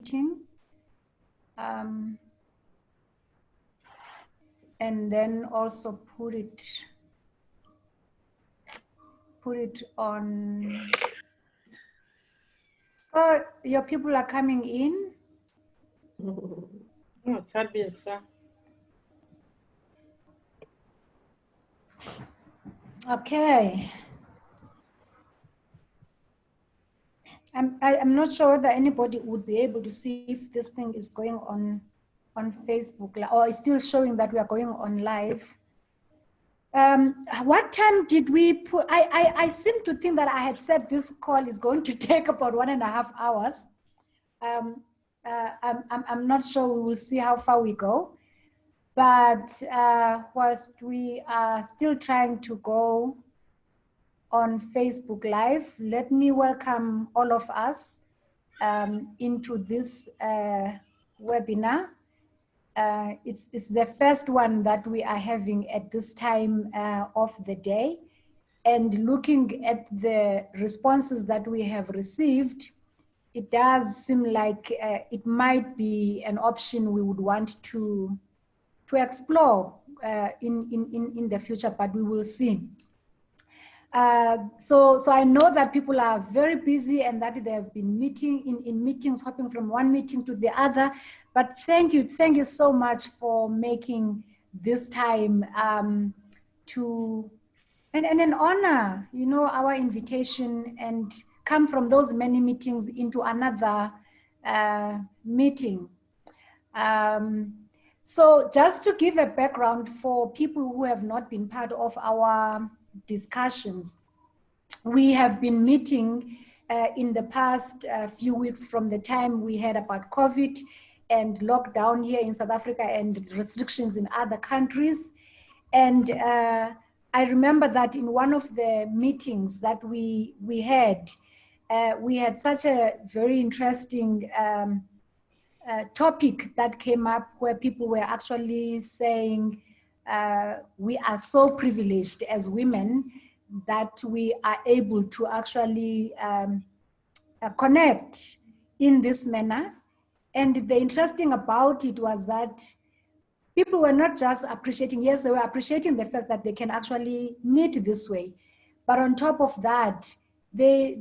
meeting. And then also put it on. So your people are coming in. No, Tabisa. Okay. I'm not sure whether anybody would be able to see if this thing is going on Facebook, or it's still showing that we are going on live. What time did we put? I seem to think that I had said this call is going to take about 1.5 hours. I'm not sure. We will see how far we go. But whilst we are still trying to go on Facebook Live, let me welcome all of us into this webinar. It's the first one that we are having at this time of the day. And looking at the responses that we have received, it does seem like it might be an option we would want to explore in the future, but we will see. So I know that people are very busy and that they have been meeting in meetings, hopping from one meeting to the other. But thank you so much for making this time to and an honor, you know, our invitation and come from those many meetings into another meeting. So just to give a background for people who have not been part of our discussions, we have been meeting in the past few weeks from the time we heard about COVID and lockdown here in South Africa and restrictions in other countries. And I remember that in one of the meetings that we had such a very interesting topic that came up where people were actually saying we are so privileged as women that we are able to actually connect in this manner. And the interesting about it was that people were not just appreciating, yes, they were appreciating the fact that they can actually meet this way. But on top of that, they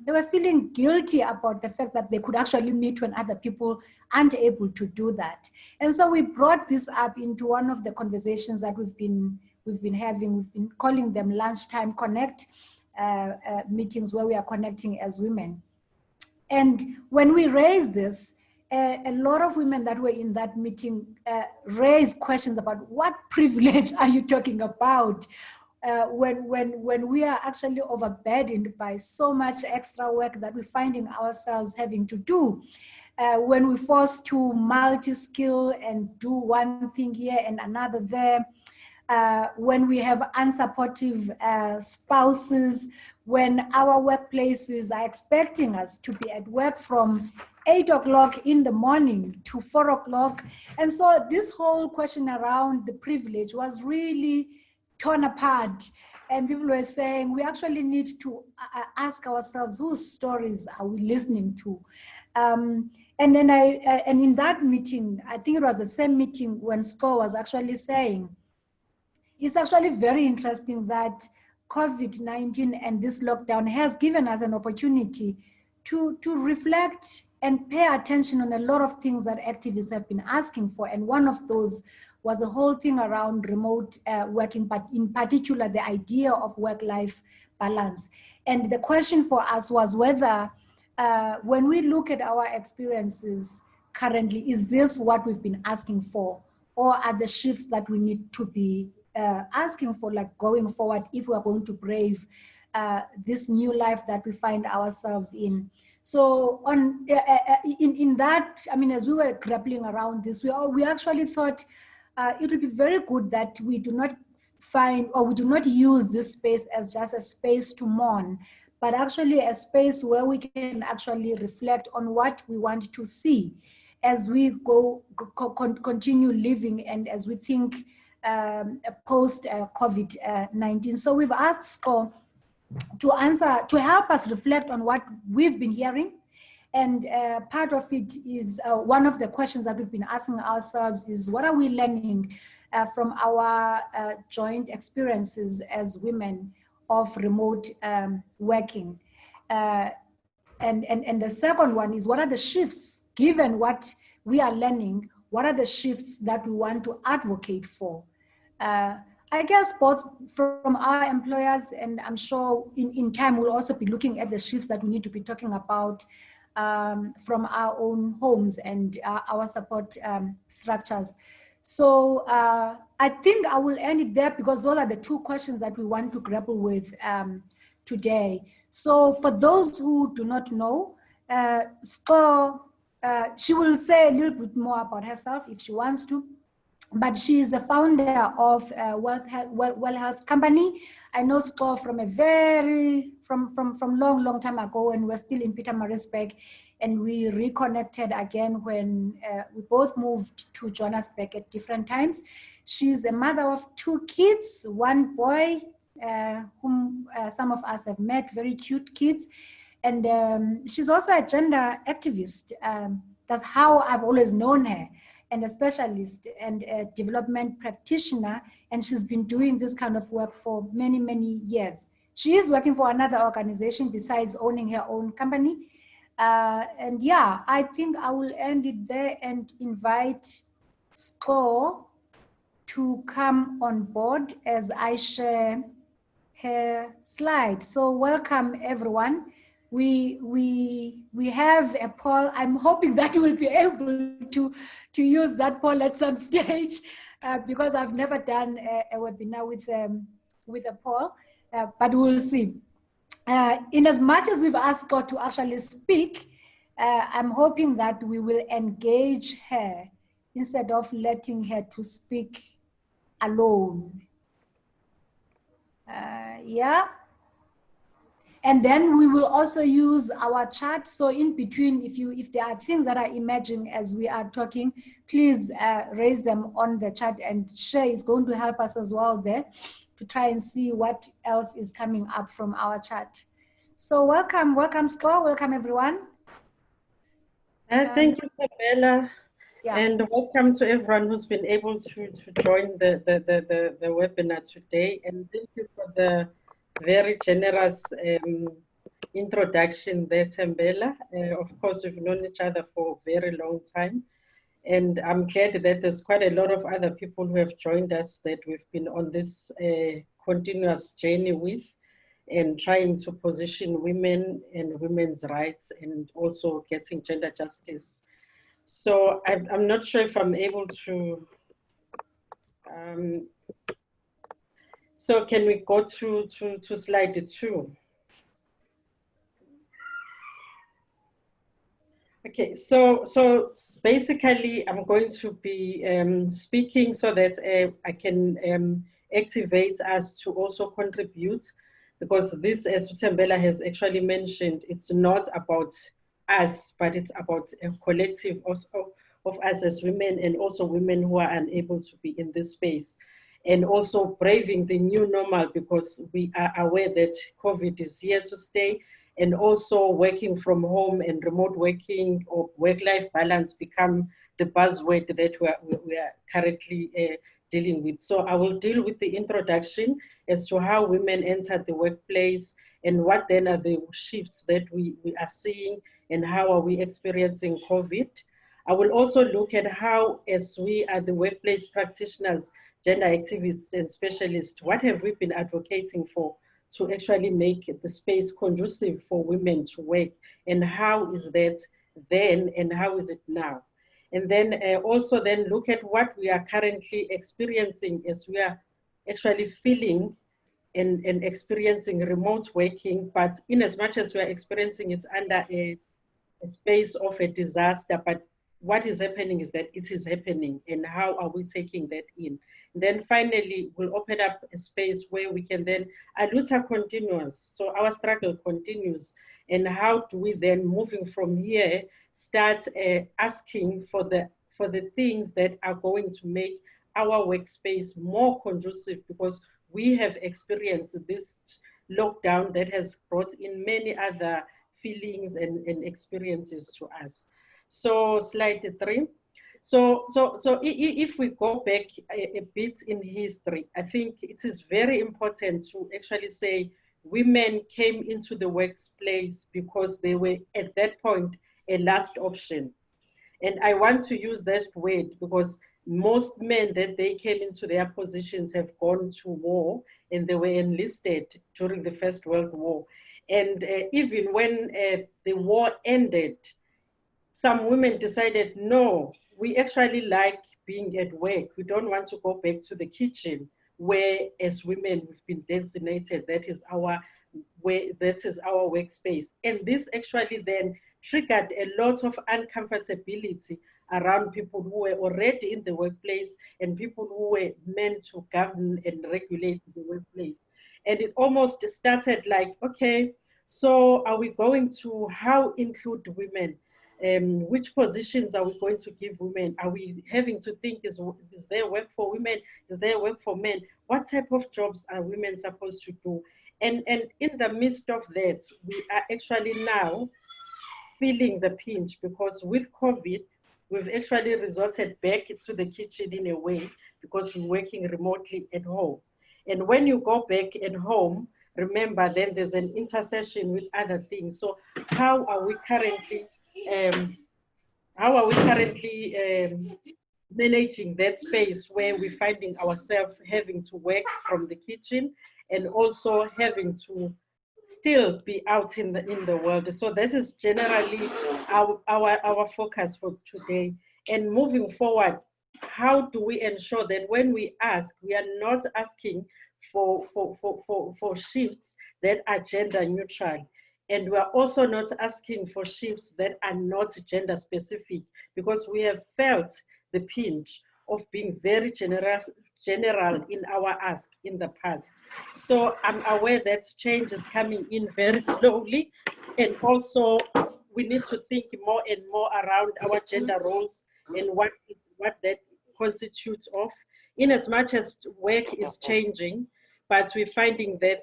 were feeling guilty about the fact that they could actually meet when other people aren't able to do that. And so we brought this up into one of the conversations that we've been having. We've been calling them lunchtime connect meetings, where we are connecting as women. And when we raised this, a lot of women that were in that meeting raised questions about what privilege are you talking about when we are actually overburdened by so much extra work that we're finding ourselves having to do. When we're forced to multi-skill and do one thing here and another there, when we have unsupportive spouses, when our workplaces are expecting us to be at work from 8 o'clock in the morning to 4 o'clock. And so this whole question around the privilege was really torn apart. And people were saying, we actually need to ask ourselves, whose stories are we listening to? And then and in that meeting, I think it was the same meeting when Sco was actually saying, it's actually very interesting that COVID-19 and this lockdown has given us an opportunity to reflect and pay attention on a lot of things that activists have been asking for. And one of those was the whole thing around remote working, but in particular, the idea of work-life balance. And the question for us was whether when we look at our experiences currently, is this what we've been asking for? Or are the shifts that we need to be asking for, like going forward, if we're going to brave this new life that we find ourselves in? So on in that, I mean, as we were grappling around this, we actually thought it would be very good that we do not find, or we do not use this space as just a space to mourn, but actually a space where we can actually reflect on what we want to see as we continue living and as we think post COVID-19. So we've asked Sco to help us reflect on what we've been hearing And part of it is one of the questions that we've been asking ourselves is, what are we learning from our joint experiences as women of remote working? And the second one is, what are the shifts, given what we are learning, what are the shifts that we want to advocate for? I guess both from our employers, and I'm sure in time we'll also be looking at the shifts that we need to be talking about from our own homes and our support structures. So I think I will end it there, because those are the two questions that we want to grapple with today. So for those who do not know, she will say a little bit more about herself if she wants to, but she is the founder of Well Health Company. I know Score from long time ago, when we're still in Pietermaritzburg, and we reconnected again when we both moved to Johannesburg at different times. She's a mother of 2 kids, 1 boy, whom some of us have met, very cute kids. And she's also a gender activist. That's how I've always known her, and a specialist and a development practitioner. And she's been doing this kind of work for many, many years. She is working for another organization besides owning her own company. And yeah, I think I will end it there and invite Score to come on board as I share her slide. So welcome everyone. We have a poll. I'm hoping that we'll be able to use that poll at some stage, because I've never done a webinar with a poll, but we'll see. In as much as we've asked God to actually speak, I'm hoping that we will engage her instead of letting her to speak alone. Yeah. And then we will also use our chat. So in between, if there are things that are emerging as we are talking, please raise them on the chat, and Shay is going to help us as well there to try and see what else is coming up from our chat. So welcome Score, welcome everyone. Thank you, Sabella. Yeah. And welcome to everyone who's been able to join the webinar today. And thank you for the very generous introduction there, Thembela. Of course, we've known each other for a very long time. And I'm glad that there's quite a lot of other people who have joined us that we've been on this continuous journey with, and trying to position women and women's rights, and also getting gender justice. So I'm not sure if I'm able to, so can we go through to slide 2? Okay, so basically I'm going to be speaking so that I can activate us to also contribute, because this, as Thembela has actually mentioned, it's not about us, but it's about a collective of us as women, and also women who are unable to be in this space, and also braving the new normal, because we are aware that COVID is here to stay, and also working from home and remote working or work-life balance become the buzzword that we are currently dealing with. So I will deal with the introduction as to how women enter the workplace, and what then are the shifts that we are seeing, and how are we experiencing COVID. I will also look at how, as we are the workplace practitioners, gender activists and specialists, what have we been advocating for to actually make the space conducive for women to work, and how is that then and how is it now? And then also then look at what we are currently experiencing as we are actually feeling and experiencing remote working, but in as much as we are experiencing it under a space of a disaster, but what is happening is that it is happening, and how are we taking that in? And then finally, we'll open up a space where we can then, Aluta continues, so our struggle continues, and how do we then, moving from here, start asking for the things that are going to make our workspace more conducive, because we have experienced this lockdown that has brought in many other feelings and experiences to us. So slide 3. So if we go back a bit in history, I think it is very important to actually say women came into the workplace because they were at that point a last option. And I want to use that word because most men that they came into their positions have gone to war and they were enlisted during the First World War. And even when the war ended, some women decided, no, we actually like being at work. We don't want to go back to the kitchen where as women we've been designated, that is our workspace. And this actually then triggered a lot of uncomfortability around people who were already in the workplace and people who were meant to govern and regulate the workplace. And it almost started like, okay, so are we going to how include women? Which positions are we going to give women? Are we having to think, is there work for women? Is there work for men? What type of jobs are women supposed to do? And in the midst of that, we are actually now feeling the pinch because with COVID, we've actually resorted back to the kitchen in a way because we're working remotely at home. And when you go back at home, remember then there's an intersection with other things. So how are we currently managing that space where we're finding ourselves having to work from the kitchen and also having to still be out in the world? So that is generally our focus for today. And moving forward, how do we ensure that when we ask, we are not asking for shifts that are gender neutral? And we are also not asking for shifts that are not gender specific, because we have felt the pinch of being very general in our ask in the past. So I'm aware that change is coming in very slowly. And also we need to think more and more around our gender roles and what that constitutes of, in as much as work is changing, but we're finding that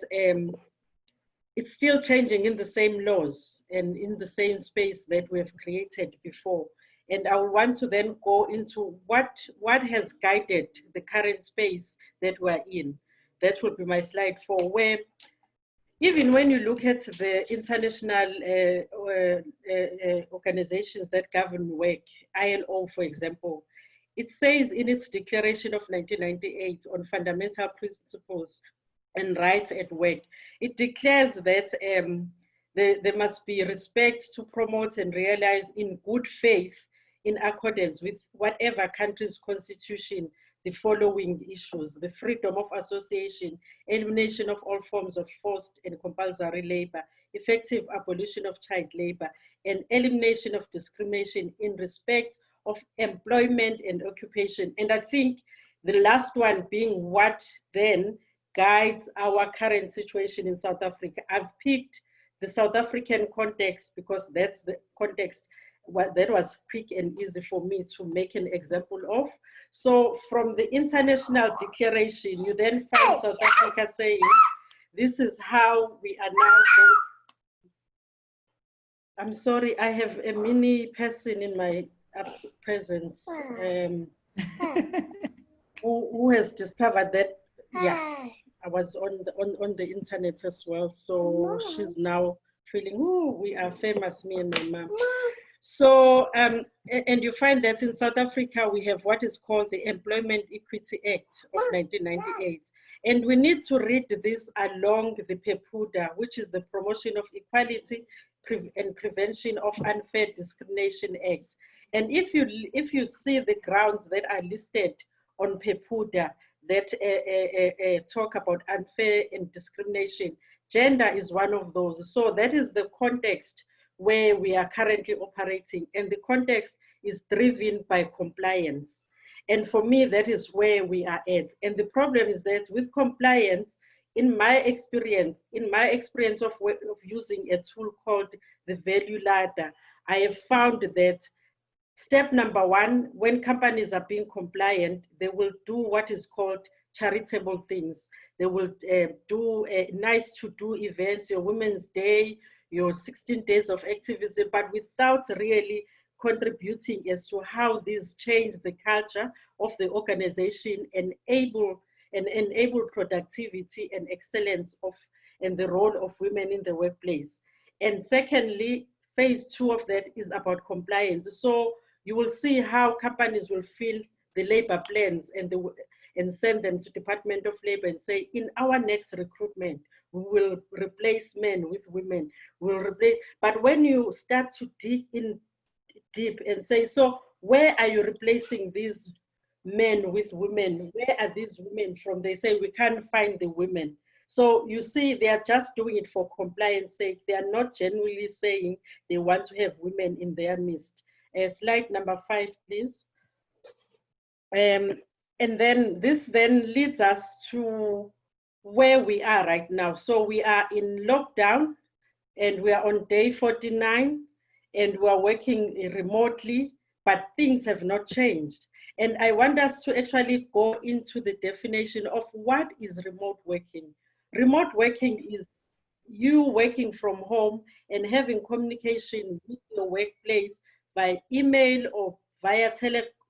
it's still changing in the same laws and in the same space that we've created before. And I want to then go into what has guided the current space that we're in. That would be my slide 4, where even when you look at the international organizations that govern work, ILO, for example, it says in its declaration of 1998 on fundamental principles and rights at work, it declares that there must be respect to promote and realize in good faith, in accordance with whatever country's constitution, the following issues: the freedom of association, elimination of all forms of forced and compulsory labor, effective abolition of child labor, and elimination of discrimination in respect of employment and occupation. And I think the last one being what then guides our current situation in South Africa. I've picked the South African context because that's the context that was quick and easy for me to make an example of. So from the international declaration, you then find South Africa saying, this is how we are now going. I'm sorry, I have a mini person in my presence who has discovered that, yeah, I was on the internet as well. So she's now feeling, oh, we are famous, me and my mom. So, and you find that in South Africa, we have what is called the Employment Equity Act of 1998. And we need to read this along the PEPUDA, which is the Promotion of Equality and Prevention of Unfair Discrimination Act. And if you see the grounds that are listed on PEPUDA that talk about unfair and discrimination, gender is one of those. So that is the context where we are currently operating, and the context is driven by compliance. And for me, that is where we are at. And the problem is that with compliance, in my experience of using a tool called the Value Ladder, I have found that step number 1, when companies are being compliant, they will do what is called charitable things. They will do nice to do events, your Women's Day, your 16 days of activism, but without really contributing as to how this changed the culture of the organization and enable productivity and excellence of and the role of women in the workplace. And secondly, phase 2 of that is about compliance. So you will see how companies will fill the labor plans and send them to Department of Labor and say, in our next recruitment, we will replace men with women. We'll replace. But when you start to dig in deep and say, so where are you replacing these men with women? Where are these women from? They say, we can't find the women. So you see, they are just doing it for compliance sake. They are not genuinely saying they want to have women in their midst. Slide number 5, please. And then this then leads us to where we are right now. So we are in lockdown and we are on day 49 and we are working remotely, but things have not changed. And I want us to actually go into the definition of what is remote working. Remote working is you working from home and having communication with your workplace by email or via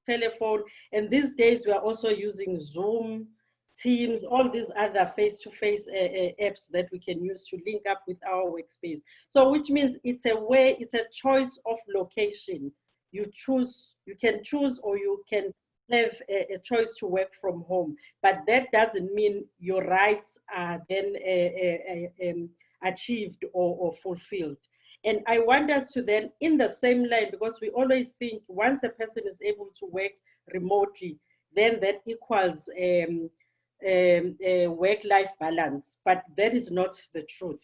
telephone. And these days we are also using Zoom, Teams, all these other face-to-face apps that we can use to link up with our workspace. So which means it's a choice of location. You can choose or you can have a choice to work from home, but that doesn't mean your rights are then achieved or fulfilled. And I want us to then, in the same line, because we always think once a person is able to work remotely, then that equals work-life balance, but that is not the truth.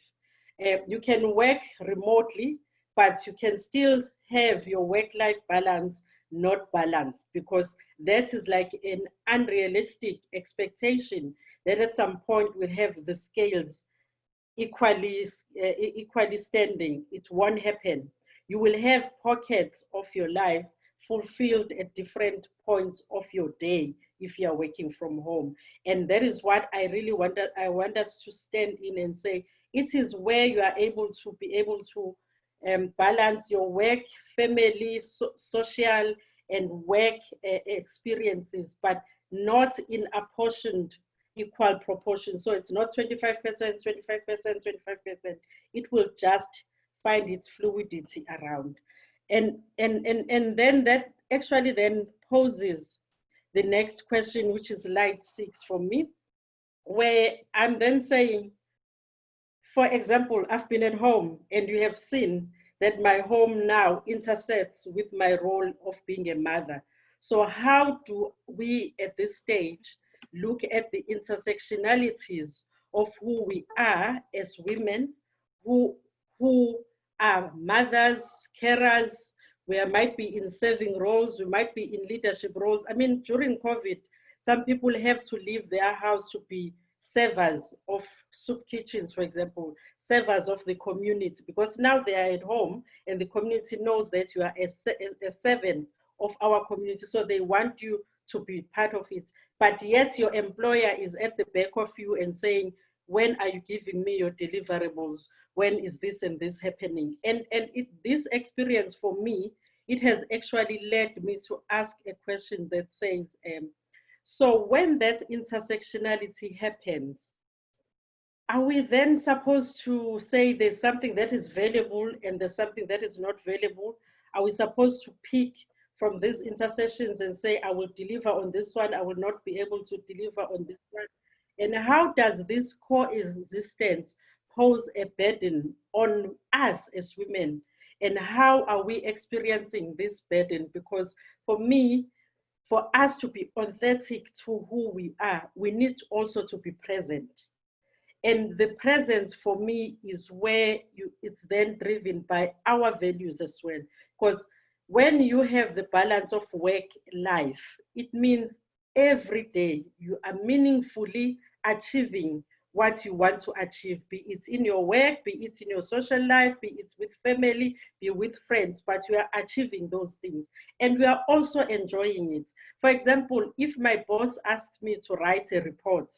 You can work remotely, but you can still have your work-life balance not balanced, because that is like an unrealistic expectation that at some point we'll have the scales equally standing. It won't happen. You will have pockets of your life fulfilled at different points of your day if you are working from home. And that is what I really want us to stand in and say, it is where you are able to balance your work, family, social, and work experiences, but not in apportioned equal proportion. So it's not 25%, 25%, 25%. It will just find its fluidity around. And then that actually then poses the next question, which is slide 6 for me, where I'm then saying, for example, I've been at home and you have seen that my home now intersects with my role of being a mother. So how do we at this stage look at the intersectionalities of who we are as women, who are mothers, carers, we might be in serving roles, we might be in leadership roles. I mean, during COVID, some people have to leave their house to be servers of soup kitchens, for example, servers of the community, because now they are at home and the community knows that you are a servant of our community, so they want you to be part of it. But yet your employer is at the back of you and saying, when are you giving me your deliverables? When is this and this happening? And this experience for me, it has actually led me to ask a question that says, so when that intersectionality happens, are we then supposed to say there's something that is valuable and there's something that is not valuable? Are we supposed to pick from these intersections and say, I will deliver on this one, I will not be able to deliver on this one? And how does this coexistence pose a burden on us as women? And how are we experiencing this burden? Because for me, for us to be authentic to who we are, we need also to be present. And the presence for me is where it's then driven by our values as well. Because when you have the balance of work life, it means every day you are meaningfully achieving what you want to achieve, be it in your work, be it in your social life, be it with family, be with friends, but you are achieving those things. And we are also enjoying it. For example, if my boss asked me to write a report,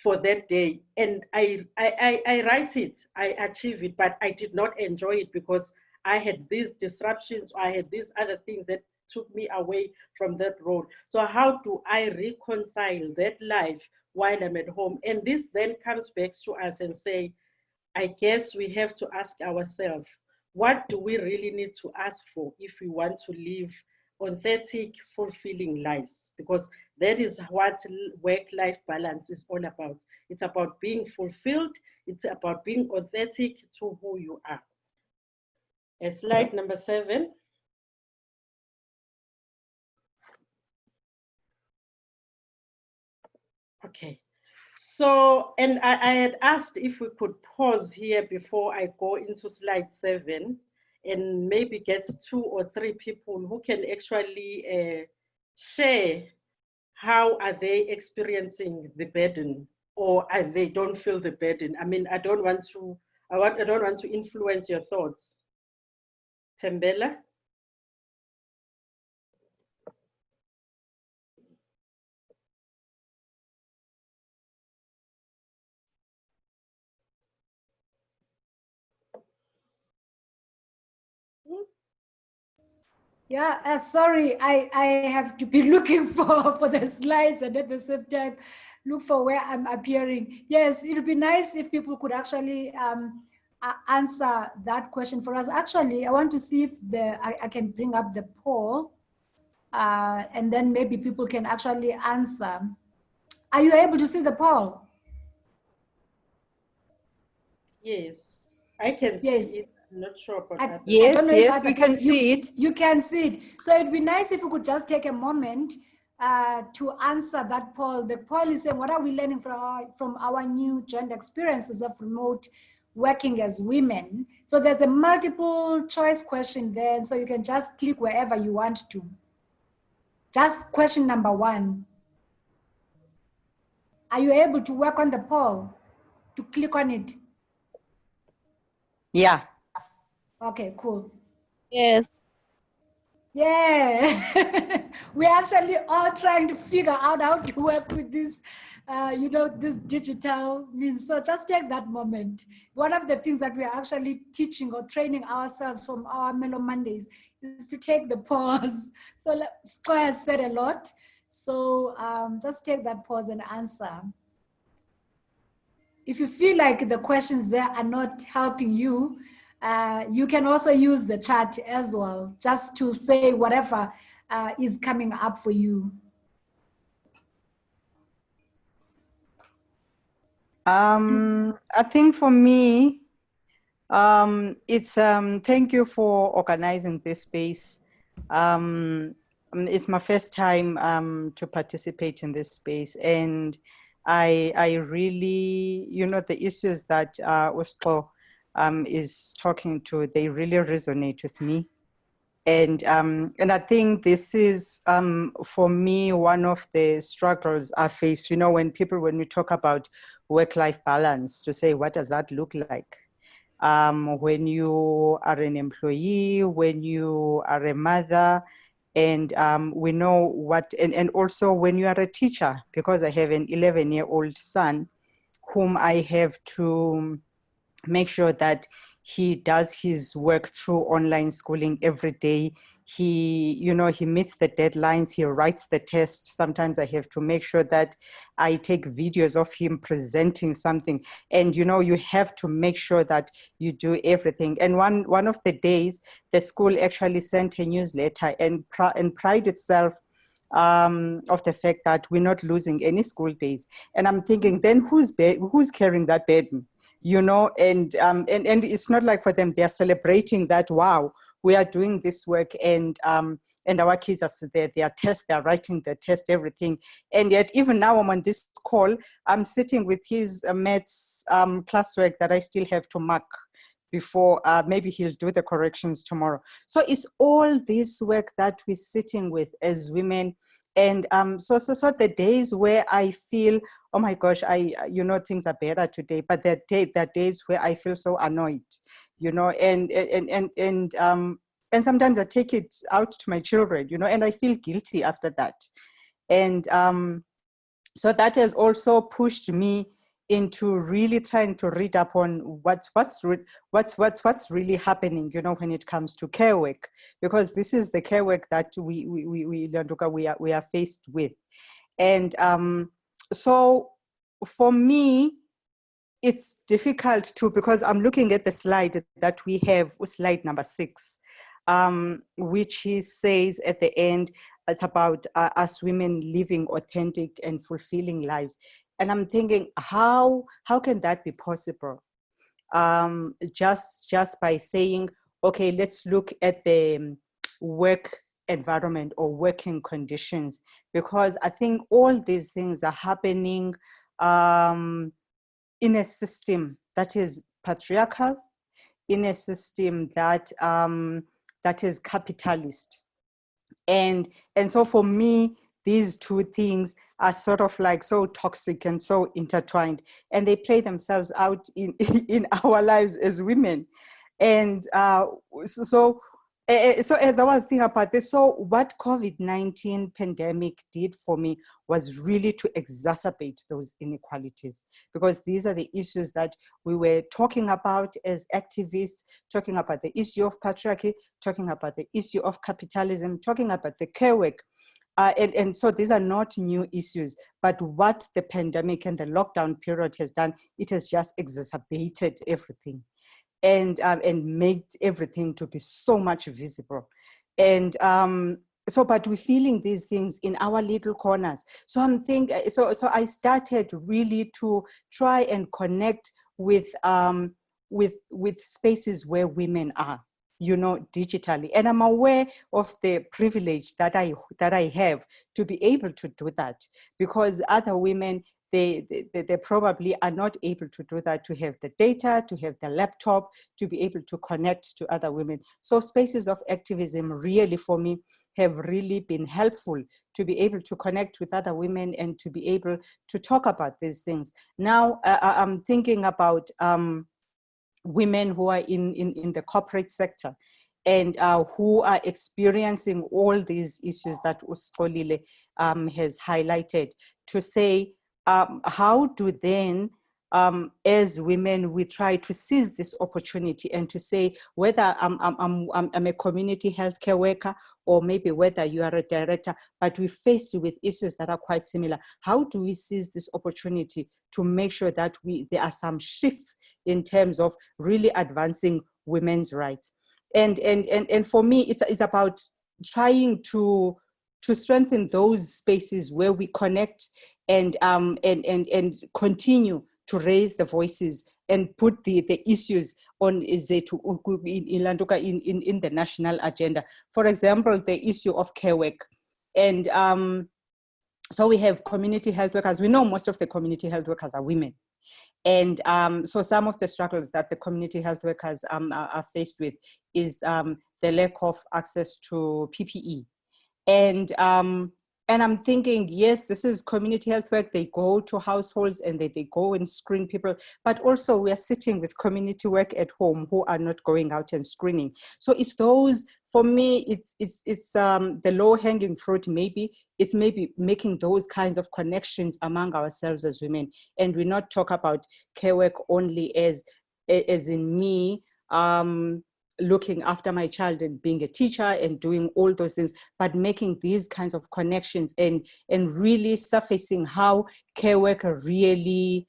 for that day. And I write it, I achieve it, but I did not enjoy it because I had these disruptions, I had these other things that took me away from that road. So how do I reconcile that life while I'm at home? And this then comes back to us and say, I guess we have to ask ourselves, what do we really need to ask for if we want to live authentic, fulfilling lives? Because that is what work-life balance is all about. It's about being fulfilled. It's about being authentic to who you are. Slide number 7. Okay. So, and I had asked if we could pause here before I go into slide 7 and maybe get 2 or 3 people who can actually share how are they experiencing the burden, or they don't feel the burden. I mean, I don't want to influence your thoughts. Tembela? Yeah, sorry, I have to be looking for the slides and at the same time look for where I'm appearing. Yes, it would be nice if people could actually answer that question for us. Actually, I want to see if I can bring up the poll and then maybe people can actually answer. Are you able to see the poll? Yes, I can see it. I'm not sure about that. Yes, we can see it. You can see it. So it'd be nice if we could just take a moment to answer that poll. The poll is saying, what are we learning from our new joint experiences of remote working as women? So there's a multiple choice question there. And so you can just click wherever you want to. Just question number 1. Are you able to work on the poll, to click on it? Yeah. Okay, cool. Yes. Yeah, we're actually all trying to figure out how to work with this, this digital means. So just take that moment. One of the things that we're actually teaching or training ourselves from our Mellow Mondays is to take the pause. So Square has said a lot. So just take that pause and answer. If you feel like the questions there are not helping you, you can also use the chat as well, just to say whatever is coming up for you. I think for me, it's thank you for organizing this space. It's my first time to participate in this space, and I really, the issues that Usto is talking to, they really resonate with me. And I think this is, for me, one of the struggles I face, when we talk about work-life balance, to say, what does that look like? When you are an employee, when you are a mother, and we know what, and also when you are a teacher, because I have an 11-year-old son whom I have to make sure that he does his work through online schooling every day. He meets the deadlines, he writes the test. Sometimes I have to make sure that I take videos of him presenting something. And, you have to make sure that you do everything. And one of the days, the school actually sent a newsletter and pride itself of the fact that we're not losing any school days. And I'm thinking, then who's carrying that burden? And it's not like for them, they're celebrating that, wow, we are doing this work, and our kids are there, their tests, they're writing the test, everything. And yet, even now I'm on this call, I'm sitting with his maths classwork that I still have to mark before maybe he'll do the corrections tomorrow. So it's all this work that we're sitting with as women. And so the days where I feel, oh my gosh, things are better today, but there are days where I feel so annoyed, and sometimes I take it out to my children, and I feel guilty after that. And So that has also pushed me into really trying to read up on what's really happening, you know, when it comes to care work, because this is the care work that we are faced with. And so for me, it's difficult to, because I'm looking at the slide that we have, slide number 6, which says at the end, it's about us women living authentic and fulfilling lives. And I'm thinking, how can that be possible? Just by saying, okay, let's look at the work environment or working conditions, because I think all these things are happening in a system that is patriarchal, in a system that that is capitalist. And so for me, these two things are sort of like so toxic and so intertwined, and they play themselves out in our lives as women. And so as I was thinking about this, so what COVID-19 pandemic did for me was really to exacerbate those inequalities, because these are the issues that we were talking about as activists, talking about the issue of patriarchy, talking about the issue of capitalism, talking about the care work. And so these are not new issues, but what the pandemic and the lockdown period has done, it has just exacerbated everything. And made everything to be so much visible. And so, but we're feeling these things in our little corners. So I'm thinking, so I started really to try and connect with spaces where women are, you know, digitally. And I'm aware of the privilege that I have to be able to do that, because other women, they probably are not able to do that, to have the data, to have the laptop, to be able to connect to other women. So spaces of activism really, for me, have really been helpful to be able to connect with other women and to be able to talk about these things. Now, I'm thinking about women who are in the corporate sector and who are experiencing all these issues that Uskolile has highlighted, to say, how do then, as women, we try to seize this opportunity and to say, whether I'm a community healthcare worker, or maybe whether you are a director, but we're faced with issues that are quite similar. How do we seize this opportunity to make sure that there are some shifts in terms of really advancing women's rights? And for me, it's about trying to strengthen those spaces where we connect and continue to raise the voices and put the issues on in the national agenda. For example, the issue of care work. And so we have community health workers. We know most of the community health workers are women. And so some of the struggles that the community health workers are faced with is the lack of access to PPE. And I'm thinking, yes, this is community health work. They go to households and they go and screen people, but also we are sitting with community work at home who are not going out and screening. So it's those, for me, it's the low hanging fruit. Maybe it's making those kinds of connections among ourselves as women. And we not talk about care work only as in me, looking after my child and being a teacher and doing all those things, but making these kinds of connections and really surfacing how care work really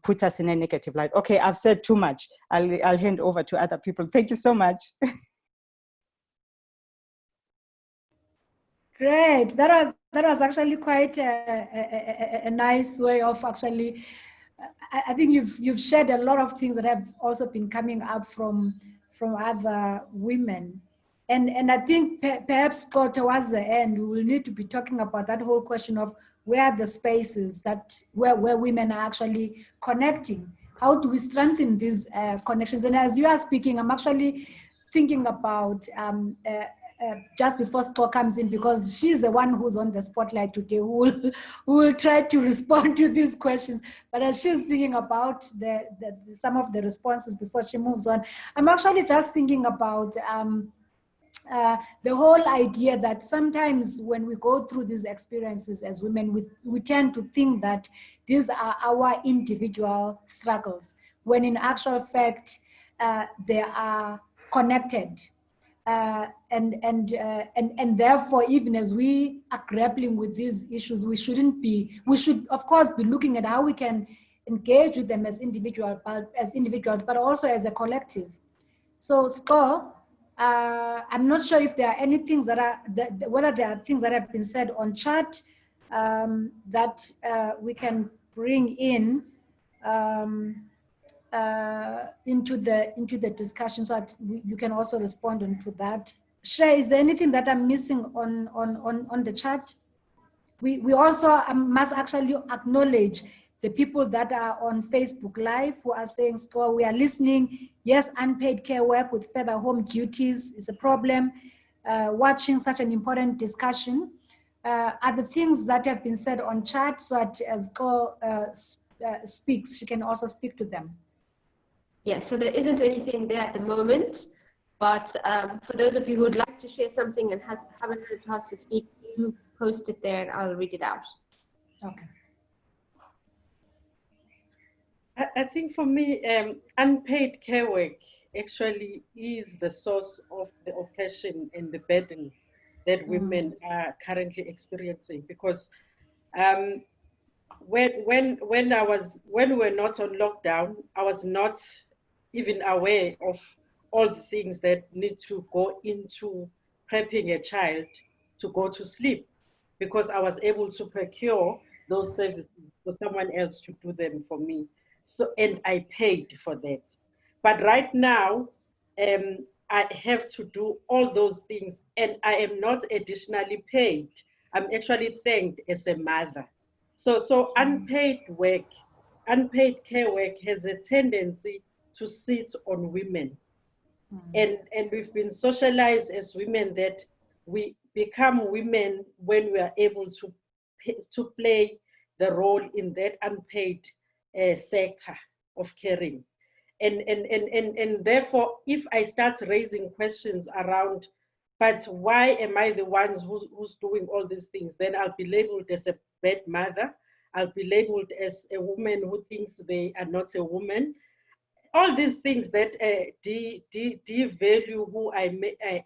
puts us in a negative light. Okay, I've said too much. I'll hand over to other people. Thank you so much. Great. That was actually quite a nice way of actually. I think you've shared a lot of things that have also been coming up from other women. And I think perhaps towards the end, we will need to be talking about that whole question of where are the spaces where women are actually connecting. How do we strengthen these connections? And as you are speaking, I'm actually thinking about just before Sto comes in, because she's the one who's on the spotlight today, who will try to respond to these questions. But as she's thinking about some of the responses before she moves on, I'm actually just thinking about the whole idea that sometimes when we go through these experiences as women, we tend to think that these are our individual struggles, when in actual fact, they are connected. And therefore, even as we are grappling with these issues, we should of course be looking at how we can engage with them as individuals, but also as a collective. So, Score, I'm not sure if there are any things whether there are things that have been said on chat that we can bring in into the discussion, so that you can also respond onto that. Shay, is there anything that I'm missing on the chat? We also must actually acknowledge the people that are on Facebook Live who are saying, "Store, we are listening. Yes, unpaid care work with further home duties is a problem. Watching such an important discussion." Are the things that have been said on chat, so that as Store speaks, she can also speak to them? Yeah, so there isn't anything there at the moment, but for those of you who would like to share something and haven't had a chance to speak, you post it there and I'll read it out. Okay. I think for me, unpaid care work actually is the source of the oppression and the burden that women are currently experiencing. Because when we're not on lockdown, I was not even aware of all the things that need to go into prepping a child to go to sleep, because I was able to procure those services for someone else to do them for me. So, and I paid for that. But right now, I have to do all those things, and I am not additionally paid. I'm actually thanked as a mother. So unpaid work, unpaid care work has a tendency to sit on women. And we've been socialized as women that we become women when we are able to play the role in that unpaid sector of caring. And therefore, if I start raising questions around, but why am I the one who's doing all these things, then I'll be labeled as a bad mother. I'll be labeled as a woman who thinks they are not a woman. All these things that devalue who I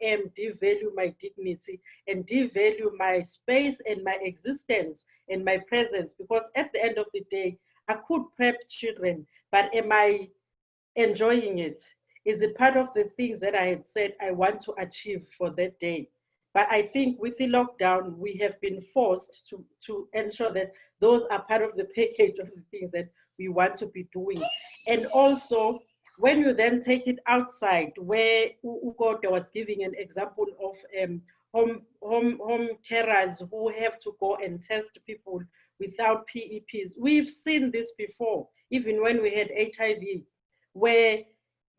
am, devalue my dignity, and devalue my space and my existence and my presence. Because at the end of the day, I could prep children, but am I enjoying it? Is it part of the things that I had said I want to achieve for that day? But I think with the lockdown, we have been forced to ensure that those are part of the package of the things that we want to be doing. And also, when you then take it outside, where Ugoda was giving an example of home carers who have to go and test people without PEPs. We've seen this before, even when we had HIV, where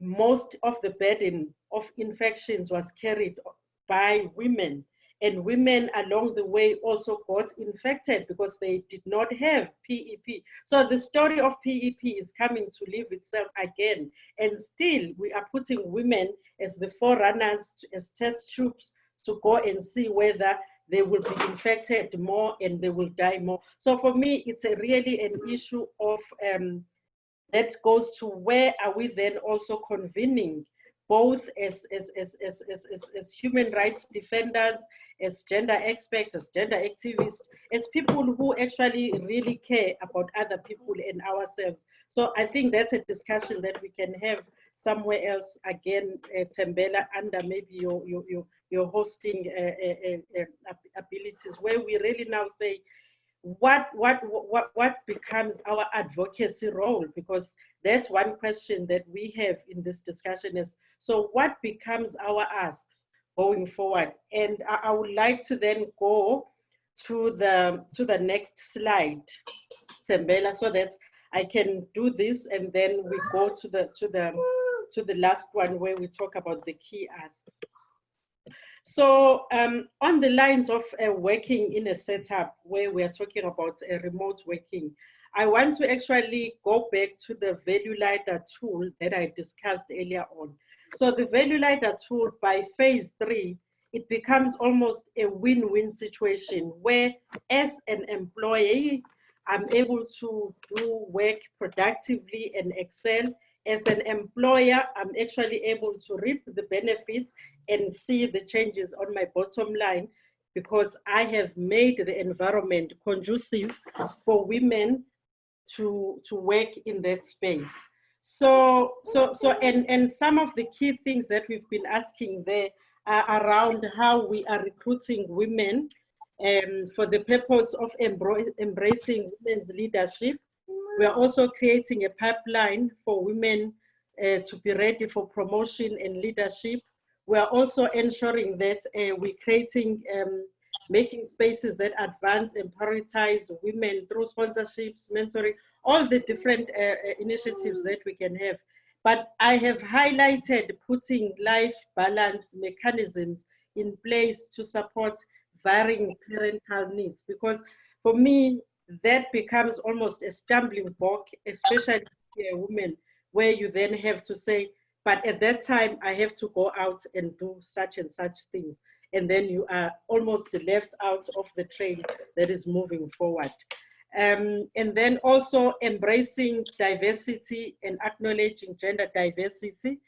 most of the burden of infections was carried by women. And women along the way also got infected because they did not have PEP. So the story of PEP is coming to live itself again. And still, we are putting women as the forerunners, as test tubes to go and see whether they will be infected more and they will die more. So for me, it's really an issue of that goes to where are we then also convening both as human rights defenders, as gender experts, as gender activists, as people who actually really care about other people and ourselves. So I think that's a discussion that we can have somewhere else again, Tembela, under maybe your hosting abilities, where we really now say, what becomes our advocacy role? Because that's one question that we have in this discussion is, so what becomes our asks going forward? And I would like to then go to the next slide, Tembela, so that I can do this, and then we go to the last one where we talk about the key asks. So on the lines of working in a setup where we are talking about remote working, I want to actually go back to the Value Ladder tool that I discussed earlier on. So the Value Ladder tool by phase 3 it becomes almost a win-win situation where, as an employee, I'm able to do work productively and excel. As an employer, I'm actually able to reap the benefits and see the changes on my bottom line, because I have made the environment conducive for women to work in that space. And some of the key things that we've been asking there are around how we are recruiting women for the purpose of embracing women's leadership. We are also creating a pipeline for women to be ready for promotion and leadership. We are also ensuring that we're creating, making spaces that advance and prioritize women through sponsorships, mentoring, all the different initiatives that we can have. But I have highlighted putting life balance mechanisms in place to support varying parental needs, because for me, that becomes almost a stumbling block, especially for women, where you then have to say, but at that time, I have to go out and do such and such things. And then you are almost left out of the train that is moving forward. And then also embracing diversity and acknowledging gender diversity.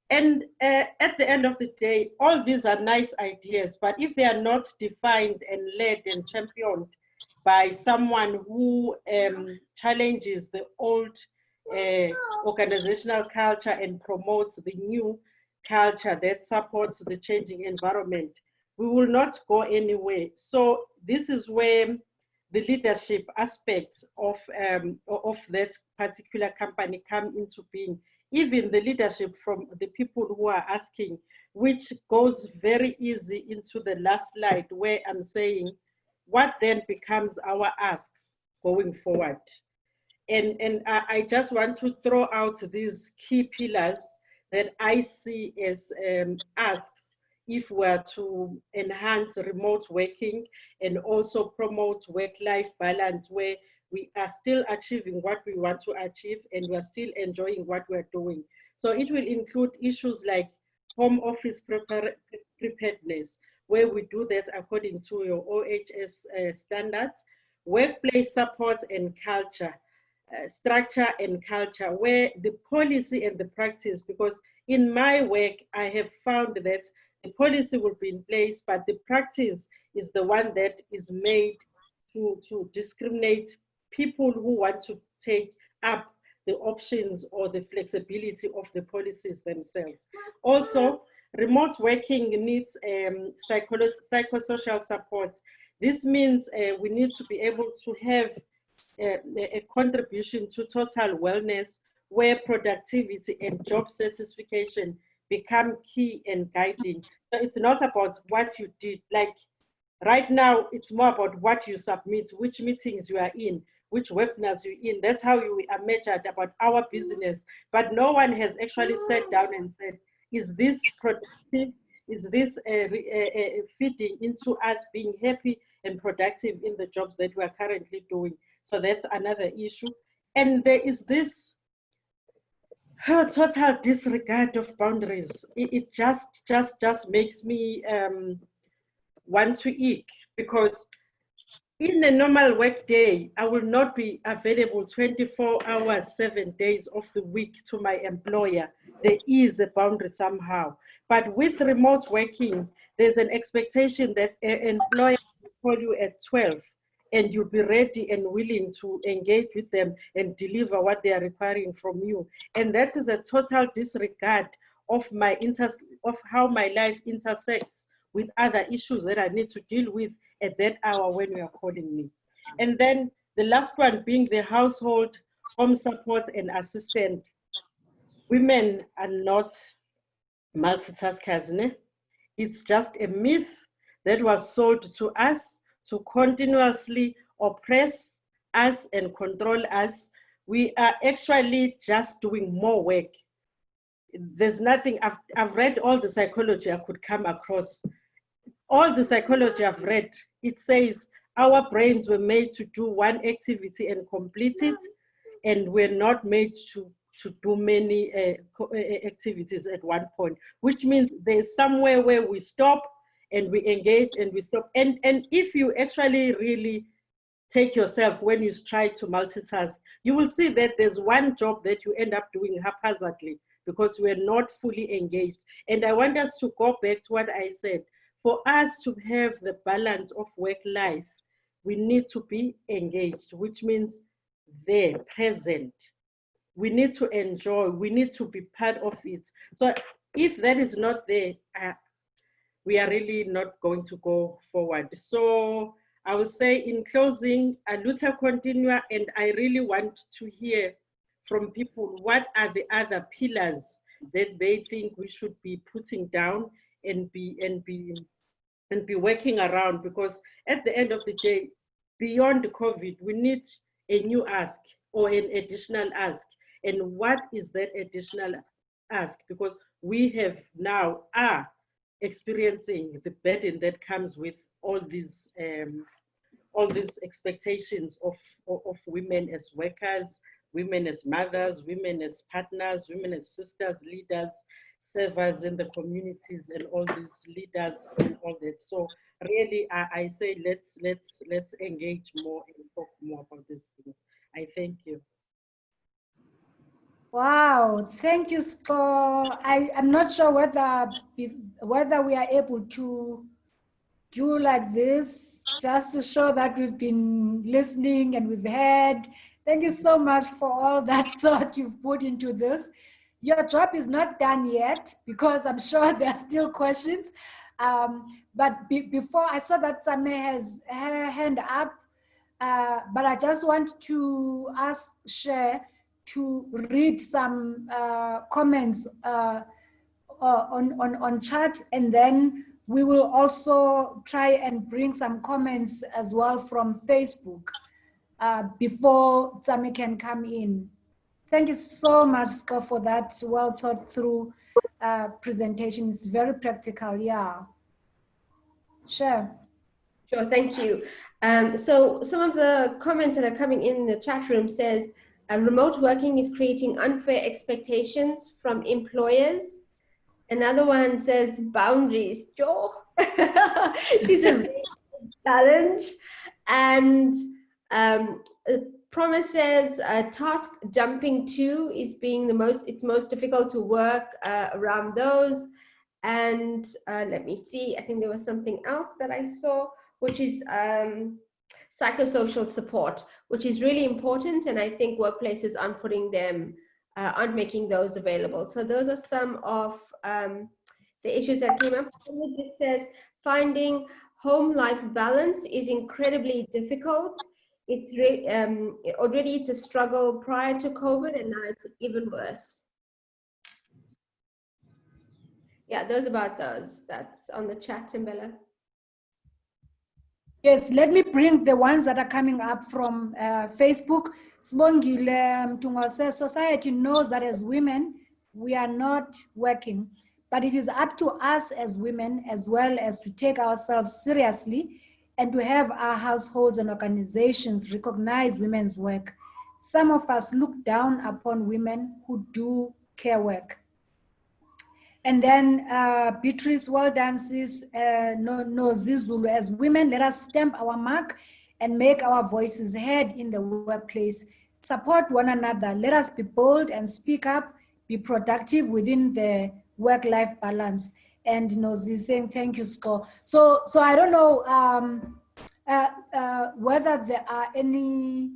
And at the end of the day, all these are nice ideas, but if they are not defined and led and championed by someone who challenges the old organizational culture and promotes the new culture that supports the changing environment, we will not go anywhere. So this is where the leadership aspects of that particular company come into being. Even the leadership from the people who are asking, which goes very easy into the last slide where I'm saying, what then becomes our asks going forward? And I just want to throw out these key pillars that I see as asks if we're to enhance remote working and also promote work-life balance, where we are still achieving what we want to achieve and we're still enjoying what we're doing. So it will include issues like home office preparedness, where we do that according to your OHS standards, workplace support and culture, structure and culture, where the policy and the practice, because in my work, I have found that the policy will be in place, but the practice is the one that is made to discriminate people who want to take up the options or the flexibility of the policies themselves. Also, remote working needs psychosocial support. This means we need to be able to have a contribution to total wellness, where productivity and job satisfaction become key and guiding. So it's not about what you did. Like right now, it's more about what you submit, which meetings you are in, which webinars you're in. That's how you are measured about our business. But no one has actually sat down and said, is this productive? Is this fitting into us being happy and productive in the jobs that we are currently doing? So that's another issue. And there is this total disregard of boundaries. It just makes me want to eek, because in a normal work day, I will not be available 24 hours, 7 days of the week to my employer. There is a boundary somehow. But with remote working, there's an expectation that an employer will call you at 12 and you'll be ready and willing to engage with them and deliver what they are requiring from you. And that is a total disregard of of how my life intersects with other issues that I need to deal with at that hour when you are calling me. And then the last one being the household, home support and assistant. Women are not multitaskers. Ne? It's just a myth that was sold to us to continuously oppress us and control us. We are actually just doing more work. There's nothing, I've read all the psychology I could come across. All the psychology I've read, it says our brains were made to do one activity and complete it, and we're not made to do many activities at one point, which means there's somewhere where we stop and we engage and we stop. And if you actually really take yourself when you try to multitask, you will see that there's one job that you end up doing haphazardly because we're not fully engaged. And I want us to go back to what I said. For us to have the balance of work life, we need to be engaged, which means there, present. We need to enjoy, we need to be part of it. So if that is not there, we are really not going to go forward. So I would say in closing, luta continua, and I really want to hear from people what are the other pillars that they think we should be putting down and be working around, because at the end of the day, beyond COVID, we need a new ask or an additional ask. And what is that additional ask? Because we have now experiencing the burden that comes with all these expectations of women as workers, women as mothers, women as partners, women as sisters, leaders, servers in the communities, and all these leaders and all that. So really, I say let's engage more and talk more about these things. I thank you. Wow, thank you, Sco. I'm not sure whether we are able to do like this, just to show that we've been listening and we've heard. Thank you so much for all that thought you've put into this. Your job is not done yet, because I'm sure there are still questions. But before, I saw that Same has her hand up, but I just want to ask Cher to read some comments on chat, and then we will also try and bring some comments as well from Facebook before Same can come in. Thank you so much, Scott, for that well thought through presentation. It's very practical, yeah. Sure. Sure, thank you. So some of the comments that are coming in the chat room says, remote working is creating unfair expectations from employers. Another one says boundaries. Joe, is a real challenge. And Promise says task jumping too is being it's most difficult to work around those. And let me see, I think there was something else that I saw, which is psychosocial support, which is really important. And I think workplaces aren't putting them, aren't making those available. So those are some of the issues that came up. It says finding home-life balance is incredibly difficult. It's already it's a struggle prior to COVID, and now it's even worse. Yeah, those about those. That's on the chat, Timbela. Yes, let me bring the ones that are coming up from Facebook. Sbongile Mtunga says, society knows that as women, we are not working, but it is up to us as women as well as to take ourselves seriously and to have our households and organizations recognize women's work. Some of us look down upon women who do care work. And then Beatrice well dances, no Zizulu, as women, let us stamp our mark and make our voices heard in the workplace. Support one another. Let us be bold and speak up, be productive within the work-life balance. And Nozi saying, thank you, Sco. So I don't know whether there are any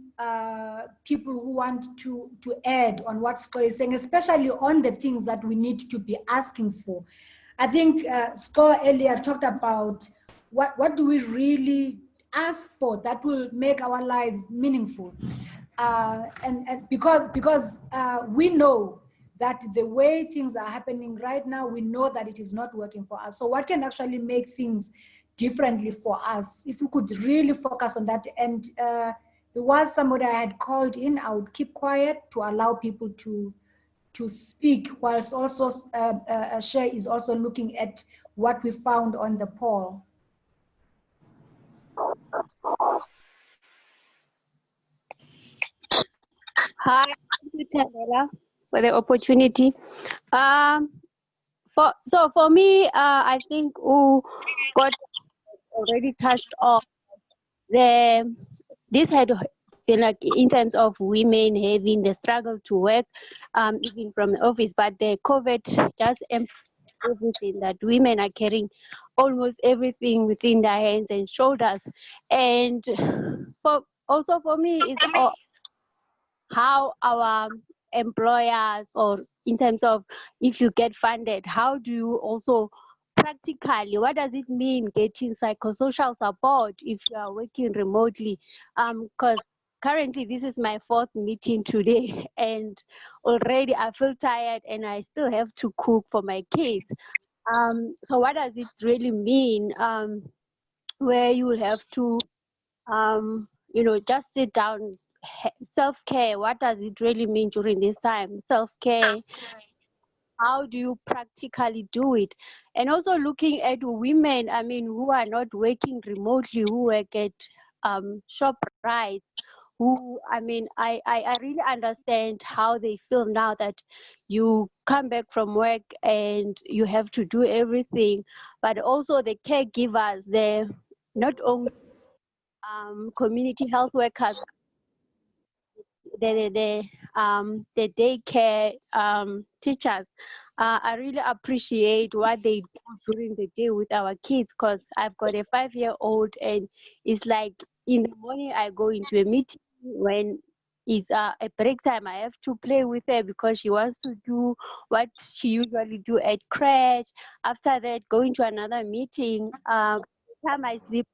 people who want to add on what Sco is saying, especially on the things that we need to be asking for. I think Sco earlier talked about what do we really ask for that will make our lives meaningful. And because we know that the way things are happening right now, we know that it is not working for us. So what can actually make things differently for us? If we could really focus on that. And there was somebody I had called in, I would keep quiet to allow people to speak, whilst also Cher is also looking at what we found on the poll. Hi, thank you, Tadela, for the opportunity. For me, I think God already touched on this had been like in terms of women having the struggle to work, even from the office, but the COVID just everything that women are carrying almost everything within their hands and shoulders. And for me, it's all how our employers, or in terms of if you get funded, how do you also practically, what does it mean getting psychosocial support if you are working remotely? Because currently this is my 4th meeting today and already I feel tired and I still have to cook for my kids. So what does it really mean, where you will have to just sit down? Self-care, what does it really mean during this time? Self-care, how do you practically do it? And also looking at women, I mean, who are not working remotely, who work at ShopRite, who, I mean, I really understand how they feel now that you come back from work and you have to do everything, but also the caregivers, the not only community health workers, the daycare teachers. I really appreciate what they do during the day with our kids, because I've got a 5-year-old and it's like in the morning I go into a meeting. When it's a break time, I have to play with her because she wants to do what she usually do at crash. After that, going to another meeting. By the time I sleep,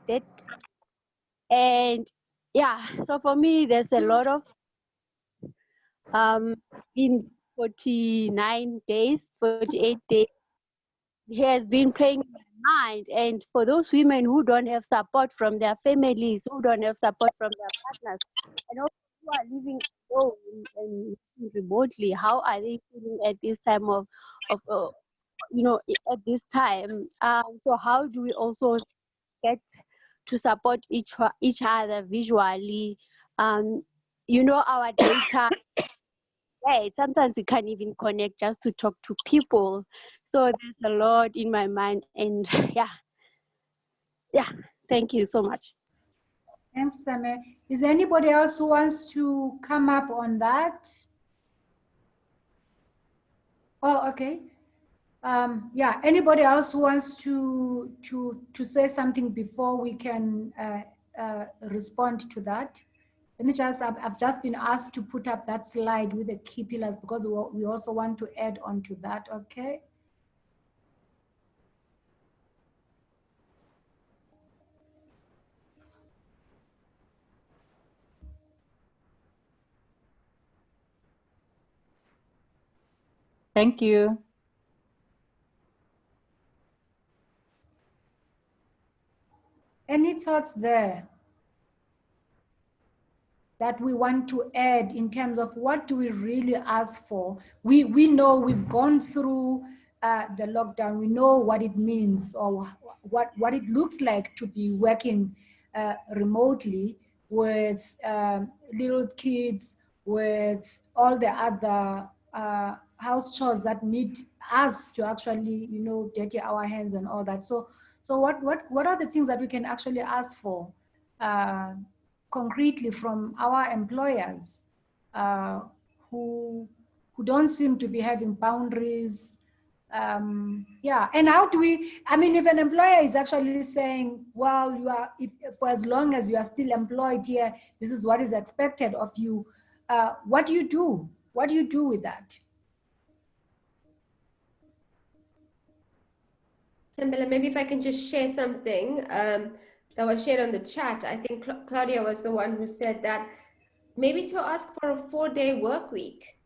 that, and yeah, so for me, there's a lot of in 49 days, 48 days, he has been playing in my mind. And for those women who don't have support from their families, who don't have support from their partners, and also who are living alone and remotely, how are they feeling at this time of at this time? So how do we also get to support each other visually? Our data. Right. Sometimes we can't even connect just to talk to people. So there's a lot in my mind, and yeah. Thank you so much. Thanks, Same. Is there anybody else who wants to come up on that? Oh, okay. Yeah. Anybody else who wants to say something before we can respond to that? Let me just, I've just been asked to put up that slide with the key pillars because we also want to add on to that, okay? Thank you. Any thoughts there that we want to add in terms of what do we really ask for? We know we've gone through the lockdown. We know what it means or what it looks like to be working remotely with little kids, with all the other house chores that need us to actually, dirty our hands and all that. So what are the things that we can actually ask for concretely from our employers who don't seem to be having boundaries? And how do we, I mean, if an employer is actually saying, well, if for as long as you are still employed here, this is what is expected of you, what do you do? What do you do with that? Sembele, maybe if I can just share something that was shared on the chat. I think Claudia was the one who said that maybe to ask for a 4-day work week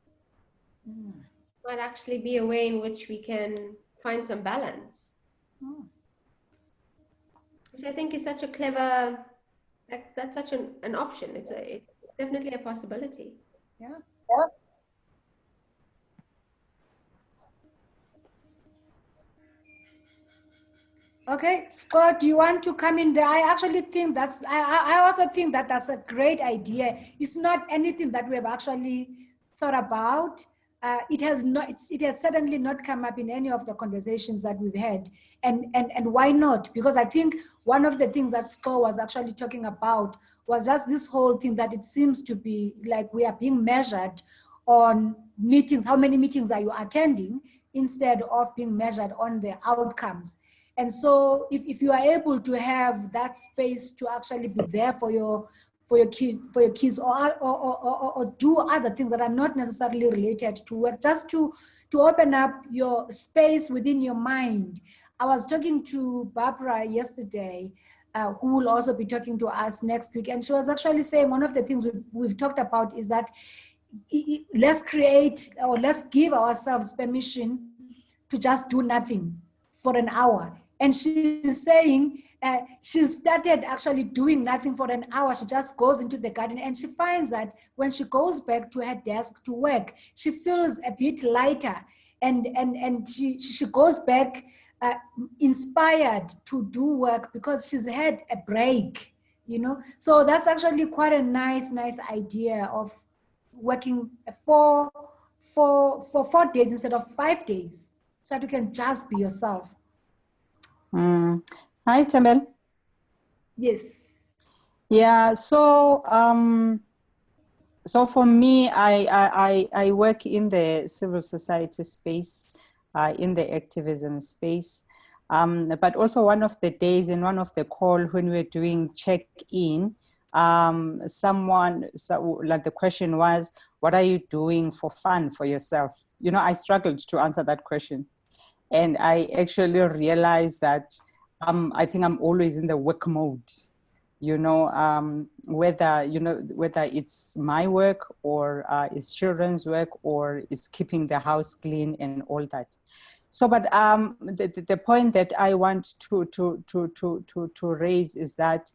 might actually be a way in which we can find some balance. Which I think is such a clever, that's such an option. It's definitely a possibility. Yeah. Okay, Scott, do you want to come in there? I actually think I also think that that's a great idea. It's not anything that we have actually thought about. it has certainly not come up in any of the conversations that we've had. And why not? Because I think one of the things that SCORE was actually talking about was just this whole thing that it seems to be like we are being measured on meetings, how many meetings are you attending, instead of being measured on the outcomes. And so if you are able to have that space to actually be there for your kids or do other things that are not necessarily related to work, just to open up your space within your mind. I was talking to Barbara yesterday, who will also be talking to us next week, and she was actually saying one of the things we've talked about is that let's create, or let's give ourselves permission to just do nothing for an hour. And she's saying she started actually doing nothing for an hour. She just goes into the garden, and she finds that when she goes back to her desk to work, she feels a bit lighter, and she goes back inspired to do work because she's had a break, you know. So that's actually quite a nice idea of working for 4 days instead of 5 days, so that you can just be yourself. Hi, Temel. Yes. Yeah. So so for me, I work in the civil society space, in the activism space. But also one of the days in one of the call when we were doing check-in, like the question was, what are you doing for fun for yourself? You know, I struggled to answer that question. And I actually realized that I think I'm always in the work mode, you know, whether it's my work or it's children's work or it's keeping the house clean and all that. So, but the point that I want to raise is that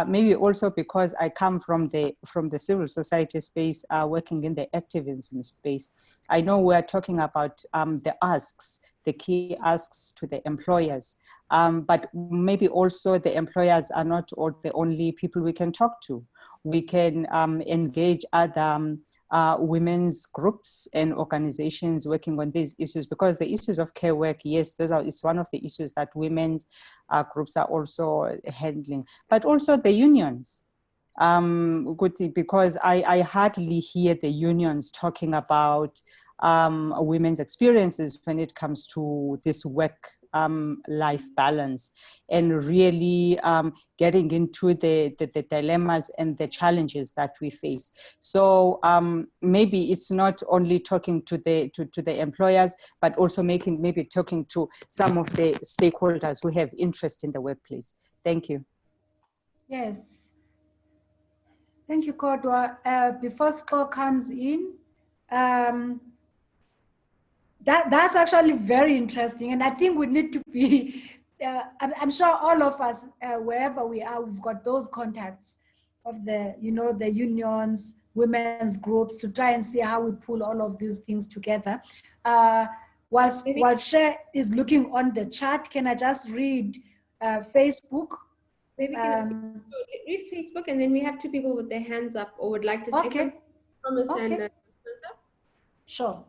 maybe also because I come from the civil society space, working in the activism space, I know we're talking about the asks, the key asks to the employers, but maybe also the employers are not all the only people we can talk to. We can engage other women's groups and organizations working on these issues, because the issues of care work, yes, it's one of the issues that women's groups are also handling, but also the unions. Because I hardly hear the unions talking about women's experiences when it comes to this work-life balance, and really getting into the dilemmas and the challenges that we face. So maybe it's not only talking to the employers, but also maybe talking to some of the stakeholders who have interest in the workplace. Thank you. Yes. Thank you, Kodwa. Before SCORE comes in, that's actually very interesting, and I think we need to be. I'm sure all of us, wherever we are, we've got those contacts of the unions, women's groups, to try and see how we pull all of these things together. While Sher is looking on the chat, can I just read Facebook? Maybe can read Facebook, and then we have two people with their hands up or would like to say something. Thomas and Sure.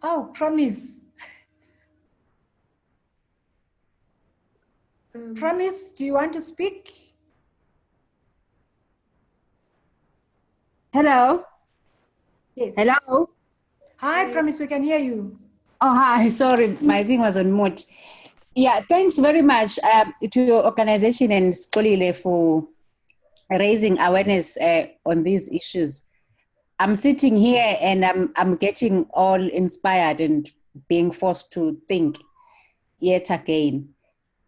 Oh, Promise. Promise, do you want to speak? Hello. Yes. Hello. Hi, Promise, we can hear you. Oh, hi. Sorry, my thing was on mute. Yeah, thanks very much to your organization and Skolile for raising awareness on these issues. I'm sitting here and I'm getting all inspired and being forced to think yet again.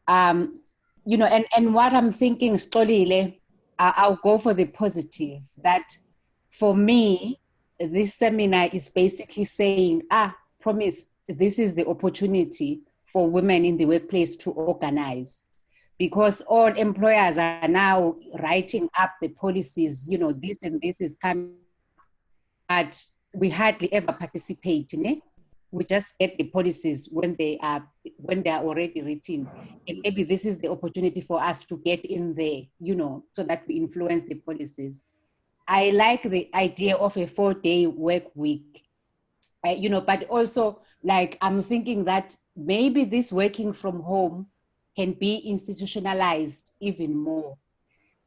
You know, and what I'm thinking, Skolile, I'll go for the positive, that for me, this seminar is basically saying, Promise, this is the opportunity for women in the workplace to organize, because all employers are now writing up the policies, you know, this and this is coming, but we hardly ever participate in it. We just get the policies when they are already written. And maybe this is the opportunity for us to get in there, you know, so that we influence the policies. I like the idea of a 4-day work week, but also like I'm thinking that maybe this working from home can be institutionalized even more,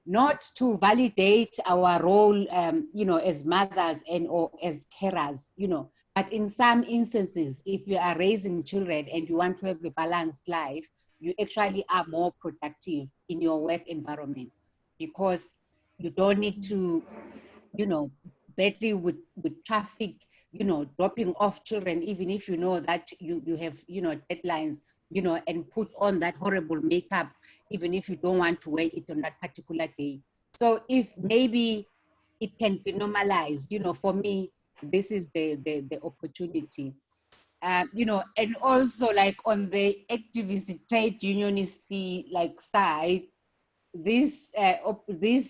not to validate our role, as mothers and or as carers, but in some instances, if you are raising children and you want to have a balanced life, you actually are more productive in your work environment because you don't need to, battle with traffic, dropping off children, even if you know that you have, deadlines, and put on that horrible makeup, even if you don't want to wear it on that particular day. So if maybe it can be normalized, for me, this is the opportunity. And also like on the activist trade unionist like side, this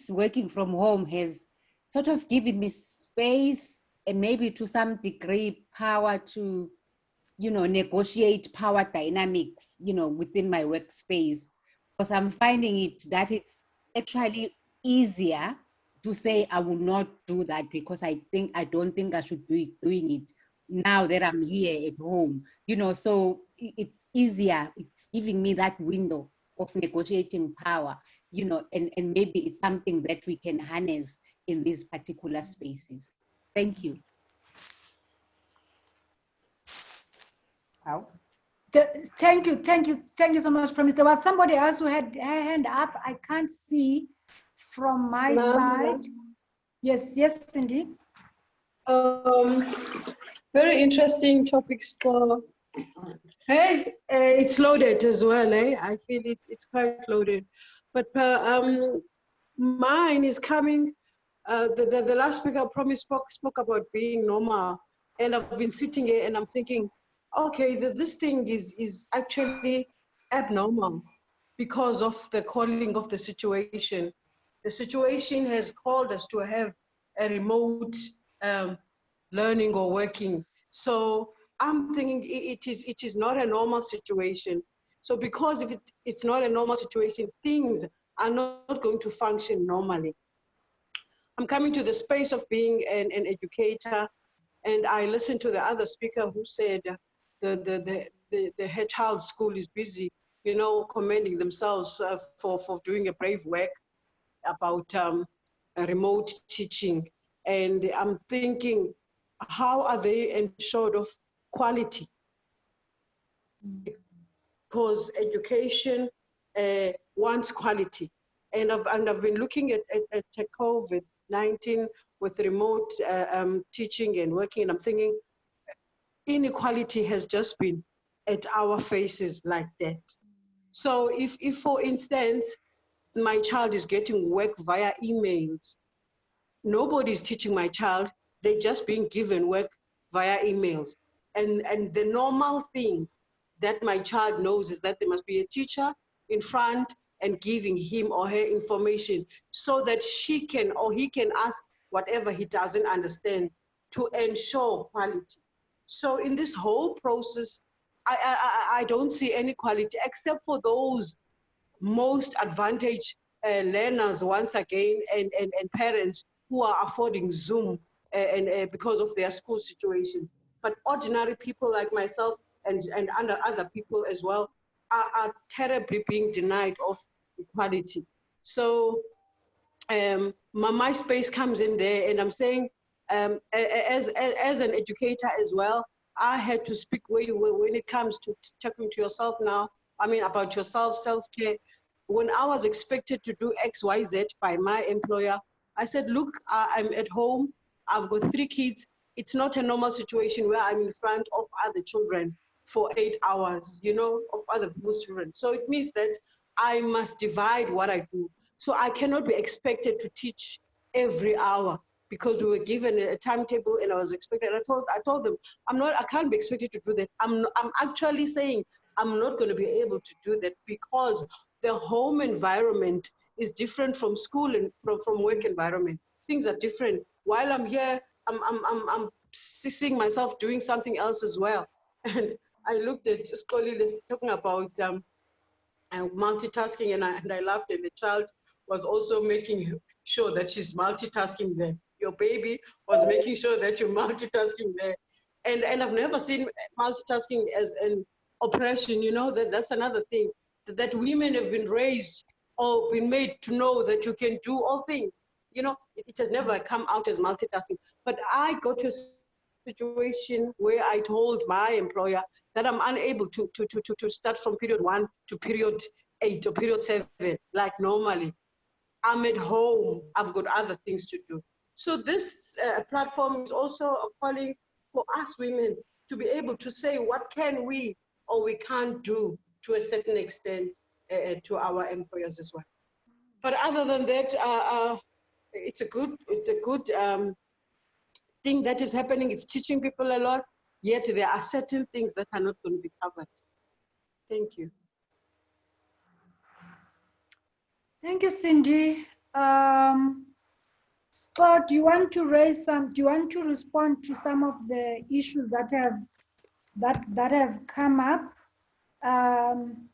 working from home has sort of given me space and maybe to some degree power to, negotiate power dynamics, within my workspace, because I'm finding it that it's actually easier to say I will not do that because I don't think I should be doing it now that I'm here at home, so it's easier. It's giving me that window of negotiating power, and maybe it's something that we can harness in these particular spaces. Thank you. How? Thank you so much, Promise. There was somebody else who had a hand up. I can't see from my side. Yes, Cindy. Very interesting topics. Hey, it's loaded as well. I feel it's quite loaded, but mine is coming. The last speaker, Promise, spoke about being normal, and I've been sitting here and I'm thinking, okay, this thing is actually abnormal because of the calling of the situation. The situation has called us to have a remote learning or working. So I'm thinking it is not a normal situation. So because if it's not a normal situation, things are not going to function normally. I'm coming to the space of being an educator, and I listened to the other speaker who said the her child's school is busy, commending themselves for doing a brave work about remote teaching. And I'm thinking, how are they ensured of quality? Because education wants quality. And I've been looking at COVID-19 with remote teaching and working, and I'm thinking inequality has just been at our faces like that. So if for instance, my child is getting work via emails, nobody's teaching my child, they're just being given work via emails. And the normal thing that my child knows is that there must be a teacher in front and giving him or her information so that she can or he can ask whatever he doesn't understand to ensure quality. So in this whole process, I don't see any quality except for those most advantaged learners once again and parents who are affording Zoom and because of their school situation. But ordinary people like myself and other people as well are terribly being denied of equality. So my space comes in there, and I'm saying as an educator as well, I had to speak when it comes to talking to yourself now, I mean about yourself, self-care. When I was expected to do XYZ by my employer, I said, look, I'm at home, I've got 3 kids. It's not a normal situation where I'm in front of other children for 8 hours, of other people's children. So it means that I must divide what I do. So I cannot be expected to teach every hour because we were given a timetable and I was expected. I told them, I can't be expected to do that. I'm actually saying I'm not going to be able to do that because the home environment is different from school and from work environment. Things are different. While I'm here, I'm seeing myself doing something else as well. And I looked at Skolile talking about multitasking, and I laughed, and the child was also sure that she's multitasking there. Your baby was making sure that you're multitasking there. And I've never seen multitasking as an oppression, you know, that's another thing, that women have been raised or been made to know that you can do all things. You know, it has never come out as multitasking. But I got to a situation where I told my employer that I'm unable to start from period 1 to period 8 or period 7, like normally. I'm at home, I've got other things to do. So this platform is also a calling for us women to be able to say what can we or we can't do to a certain extent to our employers as well. But other than that, it's a good thing that is happening. It's teaching people a lot, yet there are certain things that are not going to be covered. Thank you. Thank you, Cindy. Scott, do you want to respond to some of the issues that have come up? I'm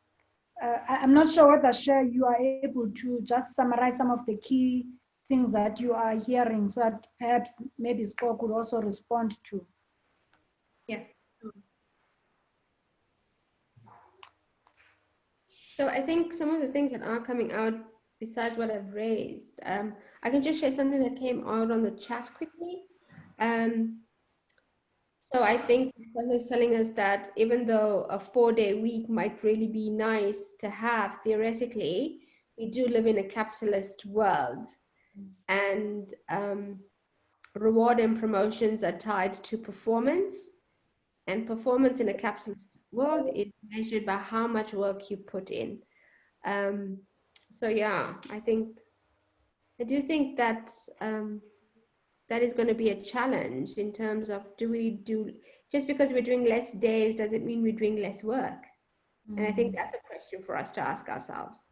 not sure whether, Cher, you are able to just summarize some of the key things that you are hearing, so that perhaps maybe Scott could also respond to. Yeah. So I think some of the things that are coming out, besides what I've raised, I can just share something that came out on the chat quickly. So I think someone is telling us that even though a 4-day week might really be nice to have theoretically, we do live in a capitalist world, and reward and promotions are tied to performance, and performance in a capitalist world is measured by how much work you put in. So yeah, I do think that that is going to be a challenge in terms of, just because we're doing less days, does it mean we're doing less work? And I think that's a question for us to ask ourselves.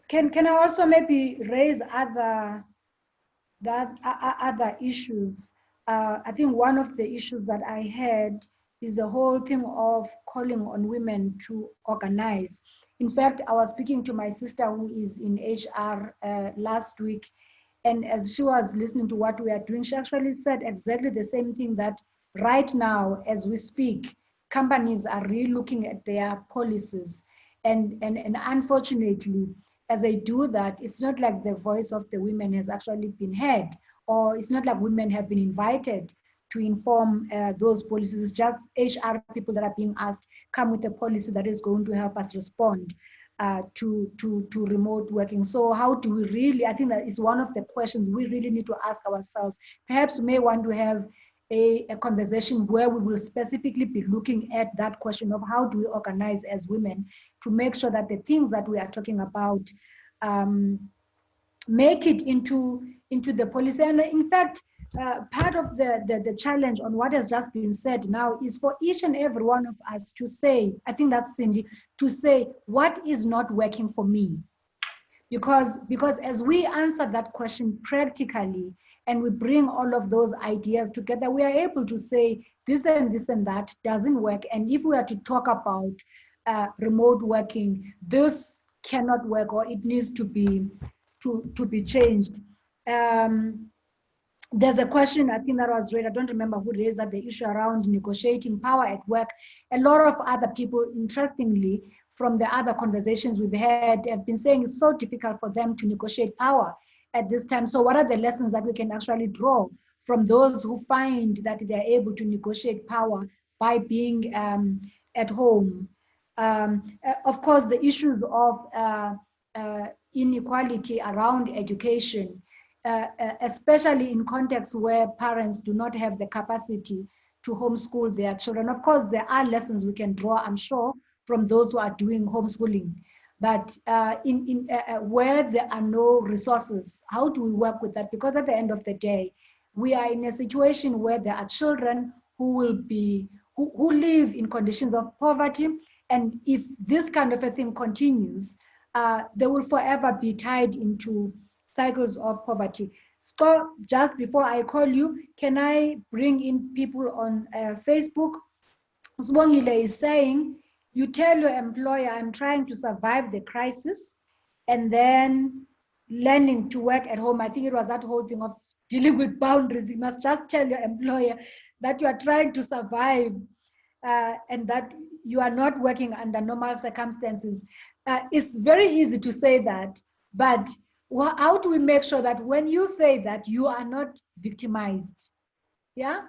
Can I also maybe raise other issues? I think one of the issues that I had is the whole thing of calling on women to organize. In fact, I was speaking to my sister who is in HR last week, and as she was listening to what we are doing, she actually said exactly the same thing, that right now, as we speak, companies are re-looking at their policies. And unfortunately, as they do that, it's not like the voice of the women has actually been heard, or it's not like women have been invited to inform those policies. It's just HR people that are being asked, come with a policy that is going to help us respond to remote working. So how do we really, I think that is one of the questions we really need to ask ourselves. Perhaps we may want to have a conversation where we will specifically be looking at that question of how do we organize as women to make sure that the things that we are talking about make it into the policy. And in fact, part of the challenge on what has just been said now is for each and every one of us to say, I think that's Cindy, to say what is not working for me. Because as we answer that question practically, and we bring all of those ideas together, we are able to say this and this and that doesn't work. And if we are to talk about remote working, this cannot work, or it needs to be changed. There's a question, I think that was raised, I don't remember who raised that, the issue around negotiating power at work. A lot of other people, interestingly, from the other conversations we've had, have been saying it's so difficult for them to negotiate power at this time. So what are the lessons that we can actually draw from those who find that they're able to negotiate power by being at home? Of course, the issues of inequality around education, especially in contexts where parents do not have the capacity to homeschool their children. Of course, there are lessons we can draw, I'm sure, from those who are doing homeschooling. But where there are no resources, how do we work with that? Because at the end of the day, we are in a situation where there are children who live in conditions of poverty. And if this kind of a thing continues, they will forever be tied into cycles of poverty. Scott, just before I call you, can I bring in people on Facebook? Zwangile is saying, you tell your employer, I'm trying to survive the crisis and then learning to work at home. I think it was that whole thing of dealing with boundaries. You must just tell your employer that you are trying to survive and that you are not working under normal circumstances. It's very easy to say that, but how do we make sure that when you say that, you are not victimized? Yeah.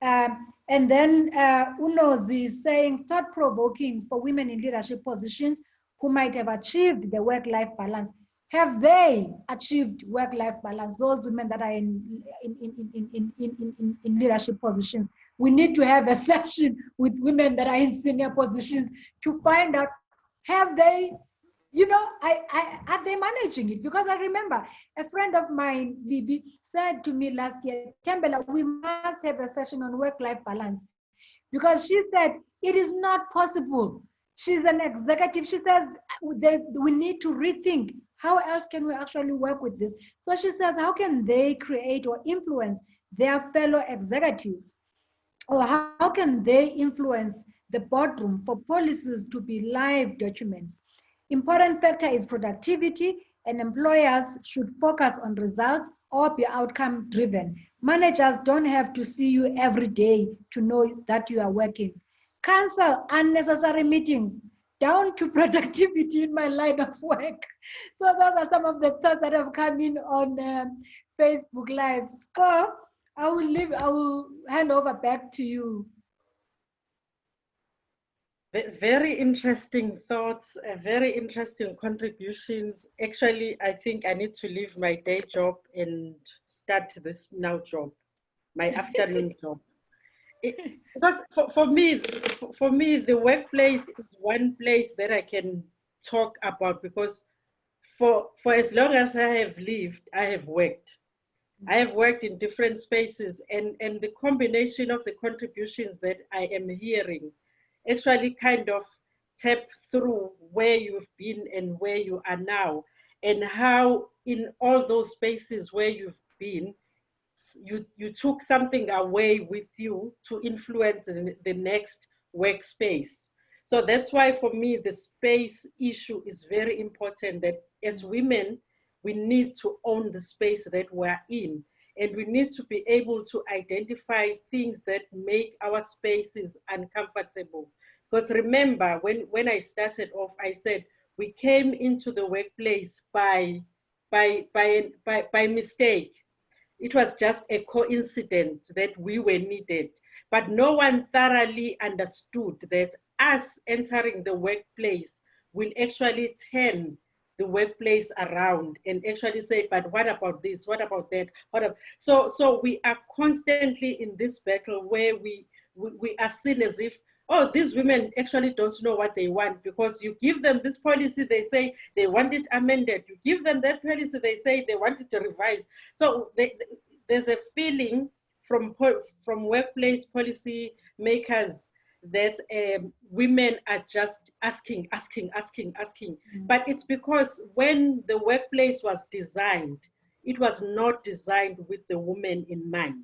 And then Unozi is saying thought-provoking for women in leadership positions who might have achieved the work-life balance. Have they achieved work-life balance? Those women that are in leadership positions. We need to have a section with women that are in senior positions to find out, have they, are they managing it? Because I remember a friend of mine, Bibi, said to me last year, Tembela, we must have a session on work-life balance. Because she said, it is not possible. She's an executive. She says, we need to rethink, how else can we actually work with this? So she says, how can they create or influence their fellow executives? Or how can they influence the boardroom for policies to be live documents? Important factor is productivity, and employers should focus on results or be outcome driven. Managers don't have to see you every day to know that you are working. Cancel unnecessary meetings down to productivity in my line of work. So those are some of the thoughts that have come in on Facebook Live. Score, I will hand over back to you. Very interesting thoughts, very interesting contributions. Actually, I think I need to leave my day job and start this now job, my afternoon job. Because for me, the workplace is one place that I can talk about, because for as long as I have lived, I have worked. I have worked in different spaces, and the combination of the contributions that I am hearing actually kind of tap through where you've been and where you are now, and how in all those spaces where you've been, you took something away with you to influence the next workspace. So that's why for me, the space issue is very important, that as women, we need to own the space that we're in. And we need to be able to identify things that make our spaces uncomfortable. Because remember, when I started off, I said, we came into the workplace by mistake. It was just a coincidence that we were needed. But no one thoroughly understood that us entering the workplace will actually turn the workplace around and actually say, but what about this? What about that? So we are constantly in this battle where we are seen as if, oh, these women actually don't know what they want, because you give them this policy, they say they want it amended. You give them that policy, they say they want it revised. So there's a feeling from workplace policy makers that women are just asking. But it's because when the workplace was designed, it was not designed with the woman in mind.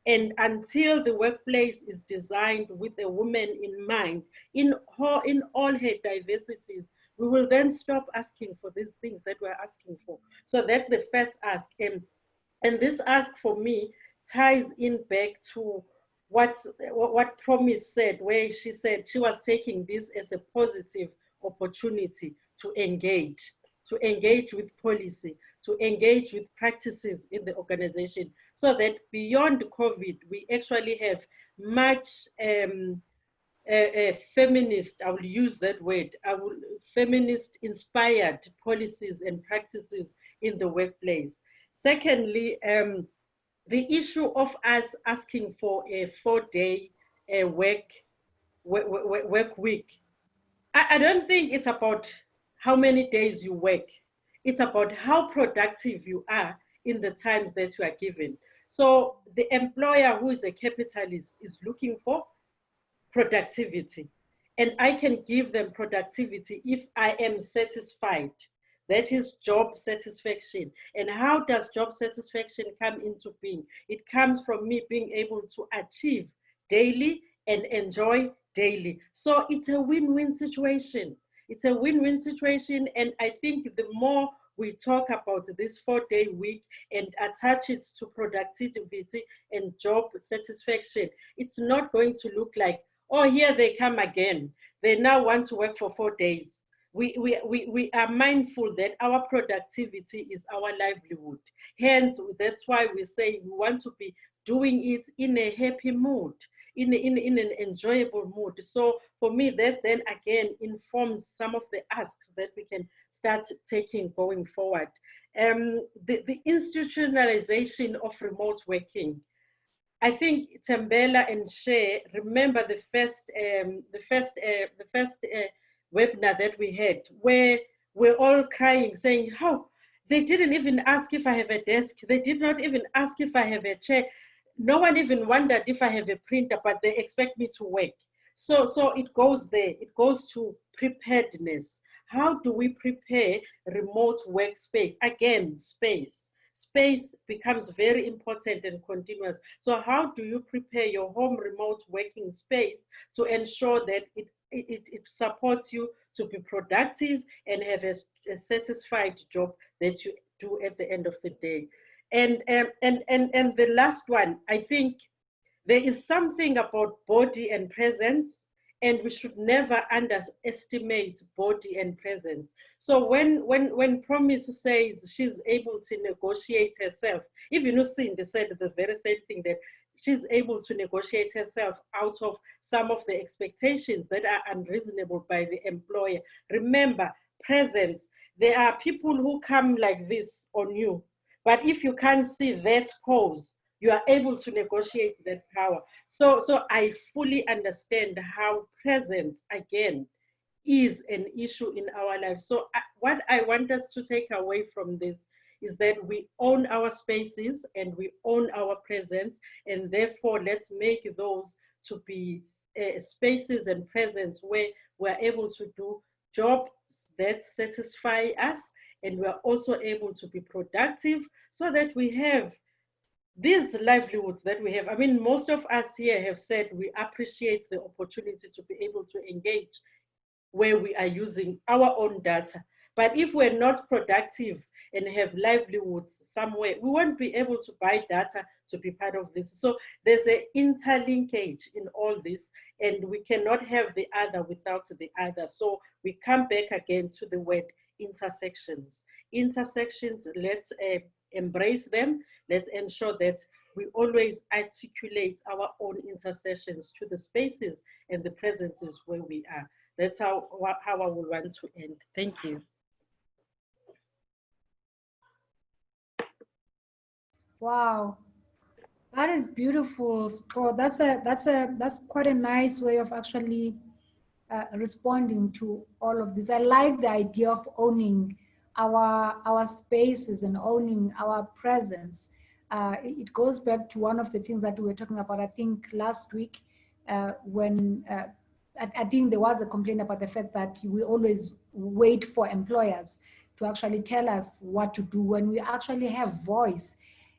And until the workplace is designed with a woman in mind, in all her diversities, we will then stop asking for these things that we're asking for. So that's the first ask. And this ask for me ties in back to what Promise said, where she said she was taking this as a positive opportunity to engage with policy, to engage with practices in the organization, so that beyond COVID, we actually have much feminist, I will use that word, feminist inspired policies and practices in the workplace. Secondly, the issue of us asking for a 4-day work week. I don't think it's about how many days you work. It's about how productive you are in the times that you are given. So the employer who is a capitalist is looking for productivity. And I can give them productivity if I am satisfied. That is job satisfaction. And how does job satisfaction come into being? It comes from me being able to achieve daily and enjoy daily. So it's a win-win situation. It's a win-win situation. And I think the more we talk about this 4-day week and attach it to productivity and job satisfaction, it's not going to look like, oh, here they come again. They now want to work for 4 days. We are mindful that our productivity is our livelihood. Hence, that's why we say we want to be doing it in a happy mood, in an enjoyable mood. So for me, that then again informs some of the asks that we can start taking going forward. The institutionalization of remote working. I think Tembela and Share remember the first webinar that we had, where we're all crying, saying, "How they didn't even ask if I have a desk. They did not even ask if I have a chair. No one even wondered if I have a printer, but they expect me to work." So it goes there. It goes to preparedness. How do we prepare remote workspace? Again, space. Space becomes very important and continuous. So how do you prepare your home remote working space to ensure that it supports you to be productive and have a satisfied job that you do at the end of the day? And the last one, I think there is something about body and presence, and we should never underestimate body and presence. So when Promise says she's able to negotiate herself, even Lucinda said the very same thing, that she's able to negotiate herself out of some of the expectations that are unreasonable by the employer. Remember, presence. There are people who come like this on you, but if you can't see that pose, you are able to negotiate that power. So I fully understand how presence, again, is an issue in our lives. So what I want us to take away from this is that we own our spaces and we own our presence, and therefore let's make those to be spaces and presence where we're able to do jobs that satisfy us, and we're also able to be productive so that we have these livelihoods that we have. I mean, most of us here have said we appreciate the opportunity to be able to engage where we are using our own data. But if we're not productive and have livelihoods somewhere, we won't be able to buy data to be part of this. So there's an interlinkage in all this, and we cannot have the other without the other. So we come back again to the word intersections. Intersections, let's embrace them. Let's ensure that we always articulate our own intersections to the spaces and the presences where we are. That's how I would want to end. Thank you. Wow, that is beautiful. So that's quite a nice way of actually responding to all of this. I like the idea of owning our spaces and owning our presence. It goes back to one of the things that we were talking about, I think last week, when I think there was a complaint about the fact that we always wait for employers to actually tell us what to do when we actually have voice.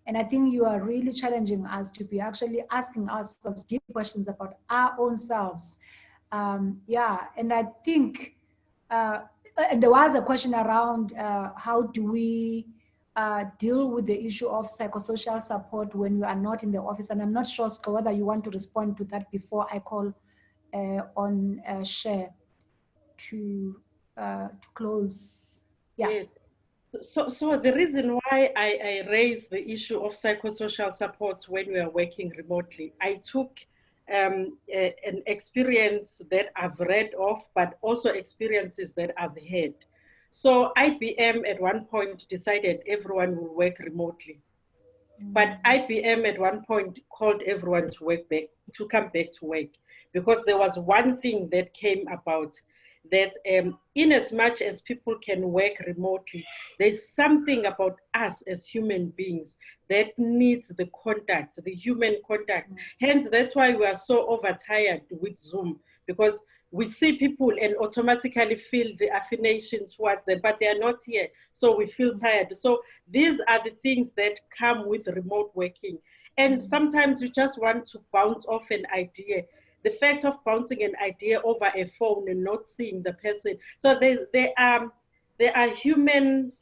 And I think you are really challenging us to be actually asking ourselves deep questions about our own selves. Yeah, and I think there was a question around how do we deal with the issue of psychosocial support when you are not in the office. And I'm not sure, Scott, whether you want to respond to that before I call on Share to close. Yeah. Yes. So the reason why I raise the issue of psychosocial support when we are working remotely, I took an experience that I've read of, but also experiences that I've had. So IBM at one point decided everyone will work remotely. But IBM at one point called everyone to come back to work, because there was one thing that came about, that in as much as people can work remotely, there's something about us as human beings that needs the contact, the human contact. Hence, that's why we are so overtired with Zoom, because we see people and automatically feel the affiliation towards them, but they are not here, so we feel tired. So these are the things that come with remote working. And sometimes you just want to bounce off an idea. the fact of bouncing an idea over a phone and not seeing the person. So there are human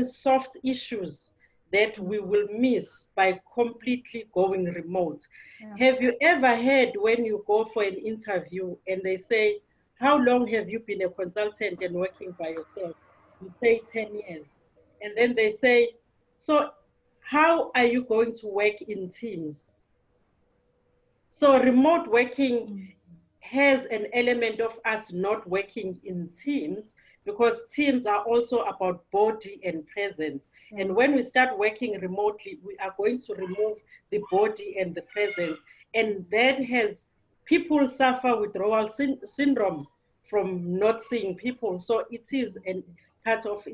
soft issues that we will miss by completely going remote. Yeah. Have you ever heard when you go for an interview and they say, how long have you been a consultant and working by yourself? You say 10 years. And then they say, so how are you going to work in teams? So remote working has an element of us not working in teams, because teams are also about body and presence. And when we start working remotely, we are going to remove the body and the presence. And that has, people suffer withdrawal syndrome from not seeing people. So it is a part of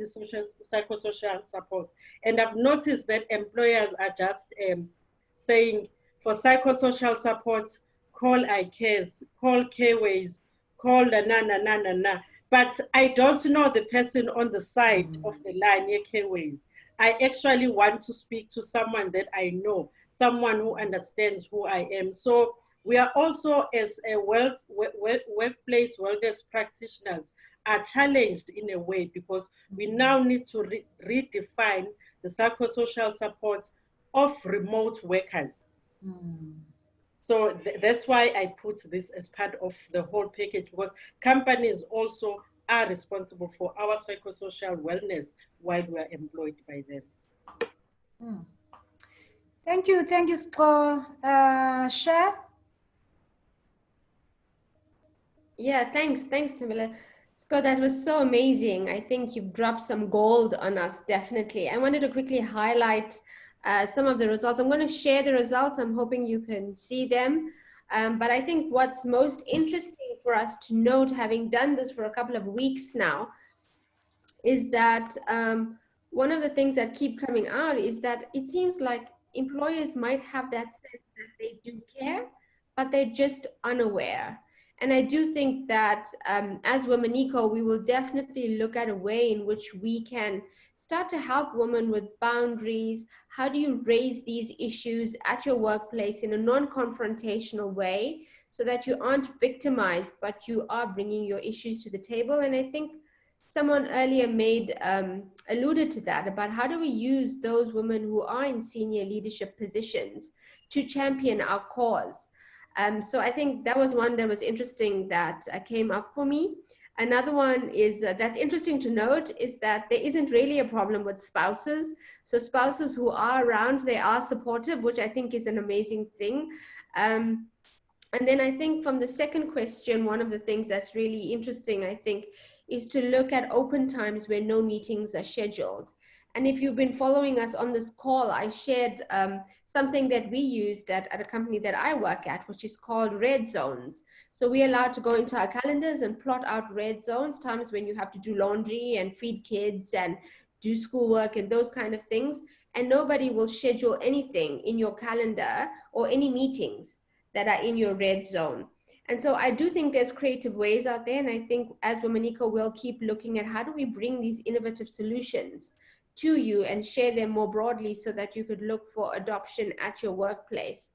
psychosocial support. And I've noticed that employers are just saying, for psychosocial support, call iCares, call Careways, call na. But I don't know the person on the side of the line near Careways. I actually want to speak to someone that I know, someone who understands who I am. So we are also, as a workplace wellness practitioners, are challenged in a way, because we now need to redefine the psychosocial support of remote workers. So that's why I put this as part of the whole package, because companies also are responsible for our psychosocial wellness while we are employed by them. Thank you, Sco. Share? Yeah, thanks, Tamila. Scott, that was so amazing. I think you've dropped some gold on us, definitely. I wanted to quickly highlight some of the results. I'm going to share the results. I'm hoping you can see them. But I think what's most interesting for us to note, having done this for a couple of weeks now, is that one of the things that keep coming out is that it seems like employers might have that sense that they do care, but they're just unaware. And I do think that as Women-Eco, we will definitely look at a way in which we can start to help women with boundaries. How do you raise these issues at your workplace in a non-confrontational way so that you aren't victimized, but you are bringing your issues to the table? And I think someone earlier alluded to that, about how do we use those women who are in senior leadership positions to champion our cause. So I think that was one that was interesting that came up for me. Another one is that's interesting to note is that there isn't really a problem with spouses. So spouses who are around, they are supportive, which I think is an amazing thing. And then I think from the second question, one of the things that's really interesting, I think, is to look at open times where no meetings are scheduled. And if you've been following us on this call, I shared something that we used at a company that I work at, which is called red zones. So we're allowed to go into our calendars and plot out red zones, times when you have to do laundry and feed kids and do schoolwork and those kind of things. And nobody will schedule anything in your calendar or any meetings that are in your red zone. And so I do think there's creative ways out there. And I think as Women-Eco, we'll keep looking at how do we bring these innovative solutions to you and share them more broadly so that you could look for adoption at your workplace.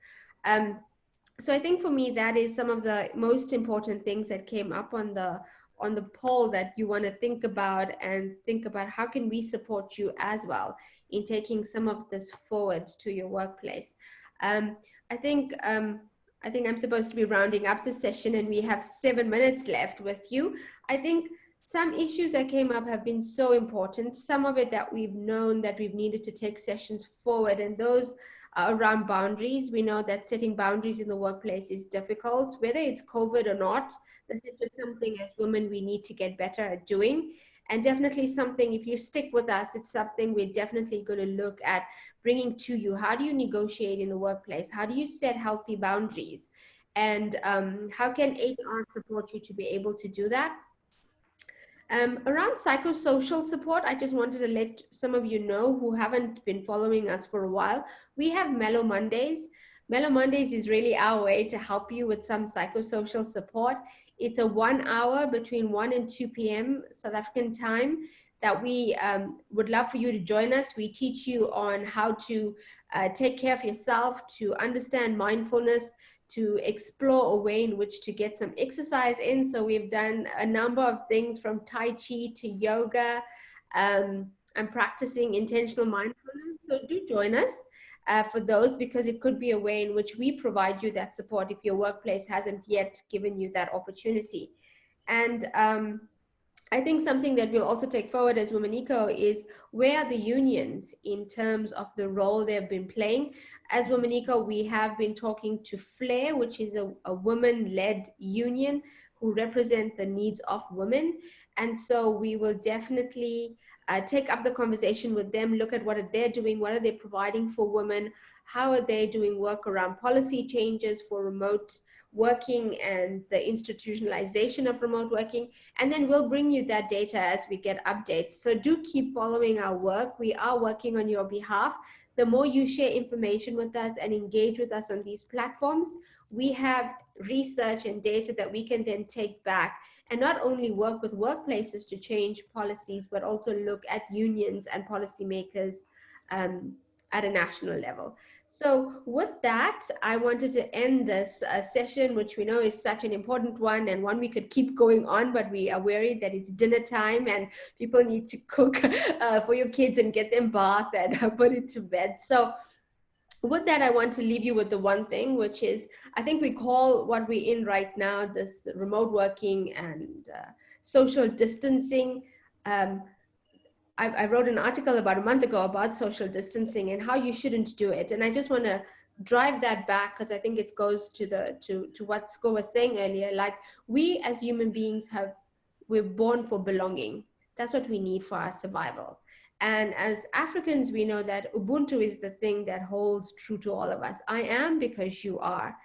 So I think for me, that is some of the most important things that came up on the poll that you want to think about, and think about how can we support you as well in taking some of this forward to your workplace. I think I'm supposed to be rounding up the session and we have 7 minutes left with you. I think some issues that came up have been so important. Some of it that we've known that we've needed to take sessions forward, and those are around boundaries. We know that setting boundaries in the workplace is difficult, whether it's COVID or not. This is just something as women we need to get better at doing. And definitely something, if you stick with us, it's something we're definitely going to look at bringing to you. How do you negotiate in the workplace? How do you set healthy boundaries? And how can HR support you to be able to do that? Around psychosocial support, I just wanted to let some of you know who haven't been following us for a while. We have Mellow Mondays. Mellow Mondays is really our way to help you with some psychosocial support. It's a 1 hour between 1 and 2 p.m. South African time that we would love for you to join us. We teach you on how to take care of yourself, to understand mindfulness, to explore a way in which to get some exercise in. So we've done a number of things from Tai Chi to yoga. I'm practicing intentional mindfulness. So do join us for those, because it could be a way in which we provide you that support if your workplace hasn't yet given you that opportunity. And I think something that we'll also take forward as Womeneco is, where are the unions in terms of the role they've been playing? As Womeneco, we have been talking to FLAIR, which is a women-led union who represent the needs of women. And so we will definitely take up the conversation with them, look at what are they doing, what are they providing for women, how are they doing work around policy changes for remote working and the institutionalization of remote working. And then we'll bring you that data as we get updates. So do keep following our work. We are working on your behalf. The more you share information with us and engage with us on these platforms, we have research and data that we can then take back and not only work with workplaces to change policies, but also look at unions and policymakers at a national level. So with that, I wanted to end this session, which we know is such an important one, and one we could keep going on, but we are worried that it's dinner time and people need to cook for your kids and get them bath and put it to bed. So with that, I want to leave you with the one thing, which is, I think we call what we're in right now, this remote working and social distancing. I wrote an article about a month ago about social distancing and how you shouldn't do it. And I just want to drive that back, because I think it goes to what Sko was saying earlier. Like, we as human beings we're born for belonging. That's what we need for our survival. And as Africans, we know that Ubuntu is the thing that holds true to all of us. I am because you are.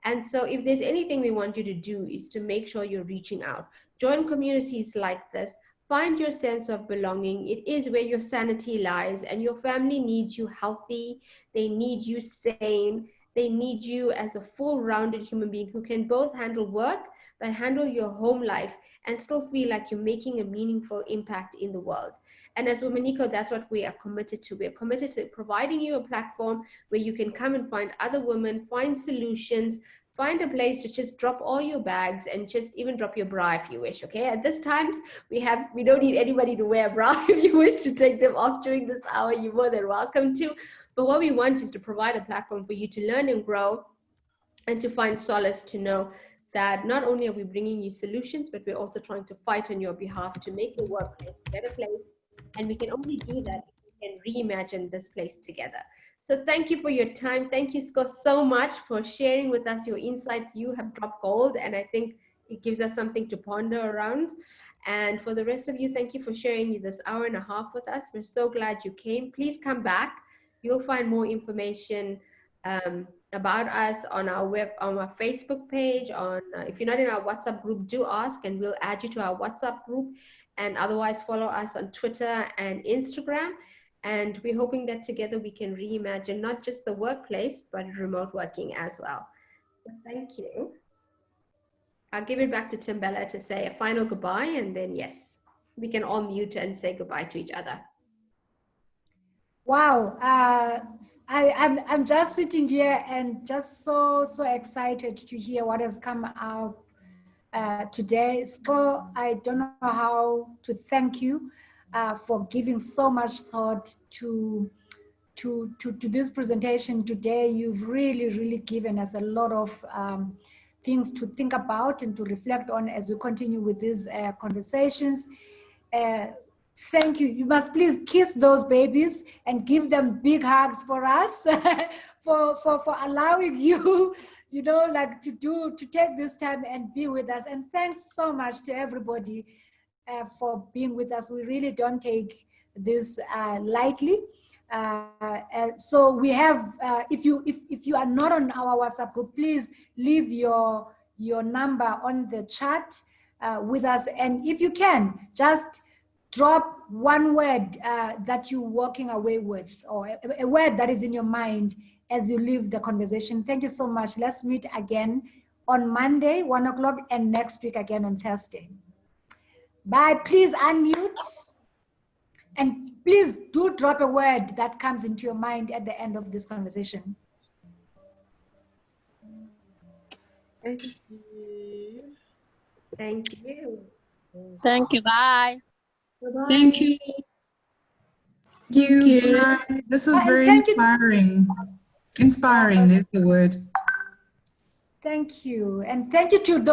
And so if there's anything we want you to do, is to make sure you're reaching out. Join communities like this. Find your sense of belonging. It is where your sanity lies, and your family needs you healthy. They need you sane. They need you as a full-rounded human being who can both handle work, but handle your home life and still feel like you're making a meaningful impact in the world. And as Womeneco, that's what we are committed to. We're committed to providing you a platform where you can come and find other women, find solutions, find a place to just drop all your bags and just even drop your bra if you wish, okay? At this time, we don't need anybody to wear a bra. If you wish to take them off during this hour, you're more than welcome to. But what we want is to provide a platform for you to learn and grow and to find solace, to know that not only are we bringing you solutions, but we're also trying to fight on your behalf to make the workplace a better place. And we can only do that if we can reimagine this place together. So thank you for your time. Thank you, Scott, so much for sharing with us your insights. You have dropped gold, and I think it gives us something to ponder around. And for the rest of you, thank you for sharing this hour and a half with us. We're so glad you came. Please come back. You'll find more information about us on our Facebook page. If you're not in our WhatsApp group, do ask, and we'll add you to our WhatsApp group. And otherwise, follow us on Twitter and Instagram. And we're hoping that together we can reimagine not just the workplace, but remote working as well. So thank you. I'll give it back to Timbella to say a final goodbye, and then yes, we can all mute and say goodbye to each other. Wow, I'm just sitting here and just so excited to hear what has come out today. So I don't know how to thank you for giving so much thought to this presentation today. You've really given us a lot of things to think about and to reflect on as we continue with these conversations. Thank you. You must please kiss those babies and give them big hugs for us, for allowing you, to take this time and be with us. And thanks so much to everybody for being with us. We really don't take this lightly. So we have, if you are not on our WhatsApp group, please leave your number on the chat with us. And if you can, just drop one word that you're walking away with, or a word that is in your mind as you leave the conversation. Thank you so much. Let's meet again on Monday, 1 o'clock, and next week again on Thursday. Bye. Please unmute. And please do drop a word that comes into your mind at the end of this conversation. Thank you. Thank you. Thank you. Bye. Bye-bye. Thank you. Thank you. Bye. This is And very thank you. inspiring. Inspiring is the word. Thank you. And thank you to those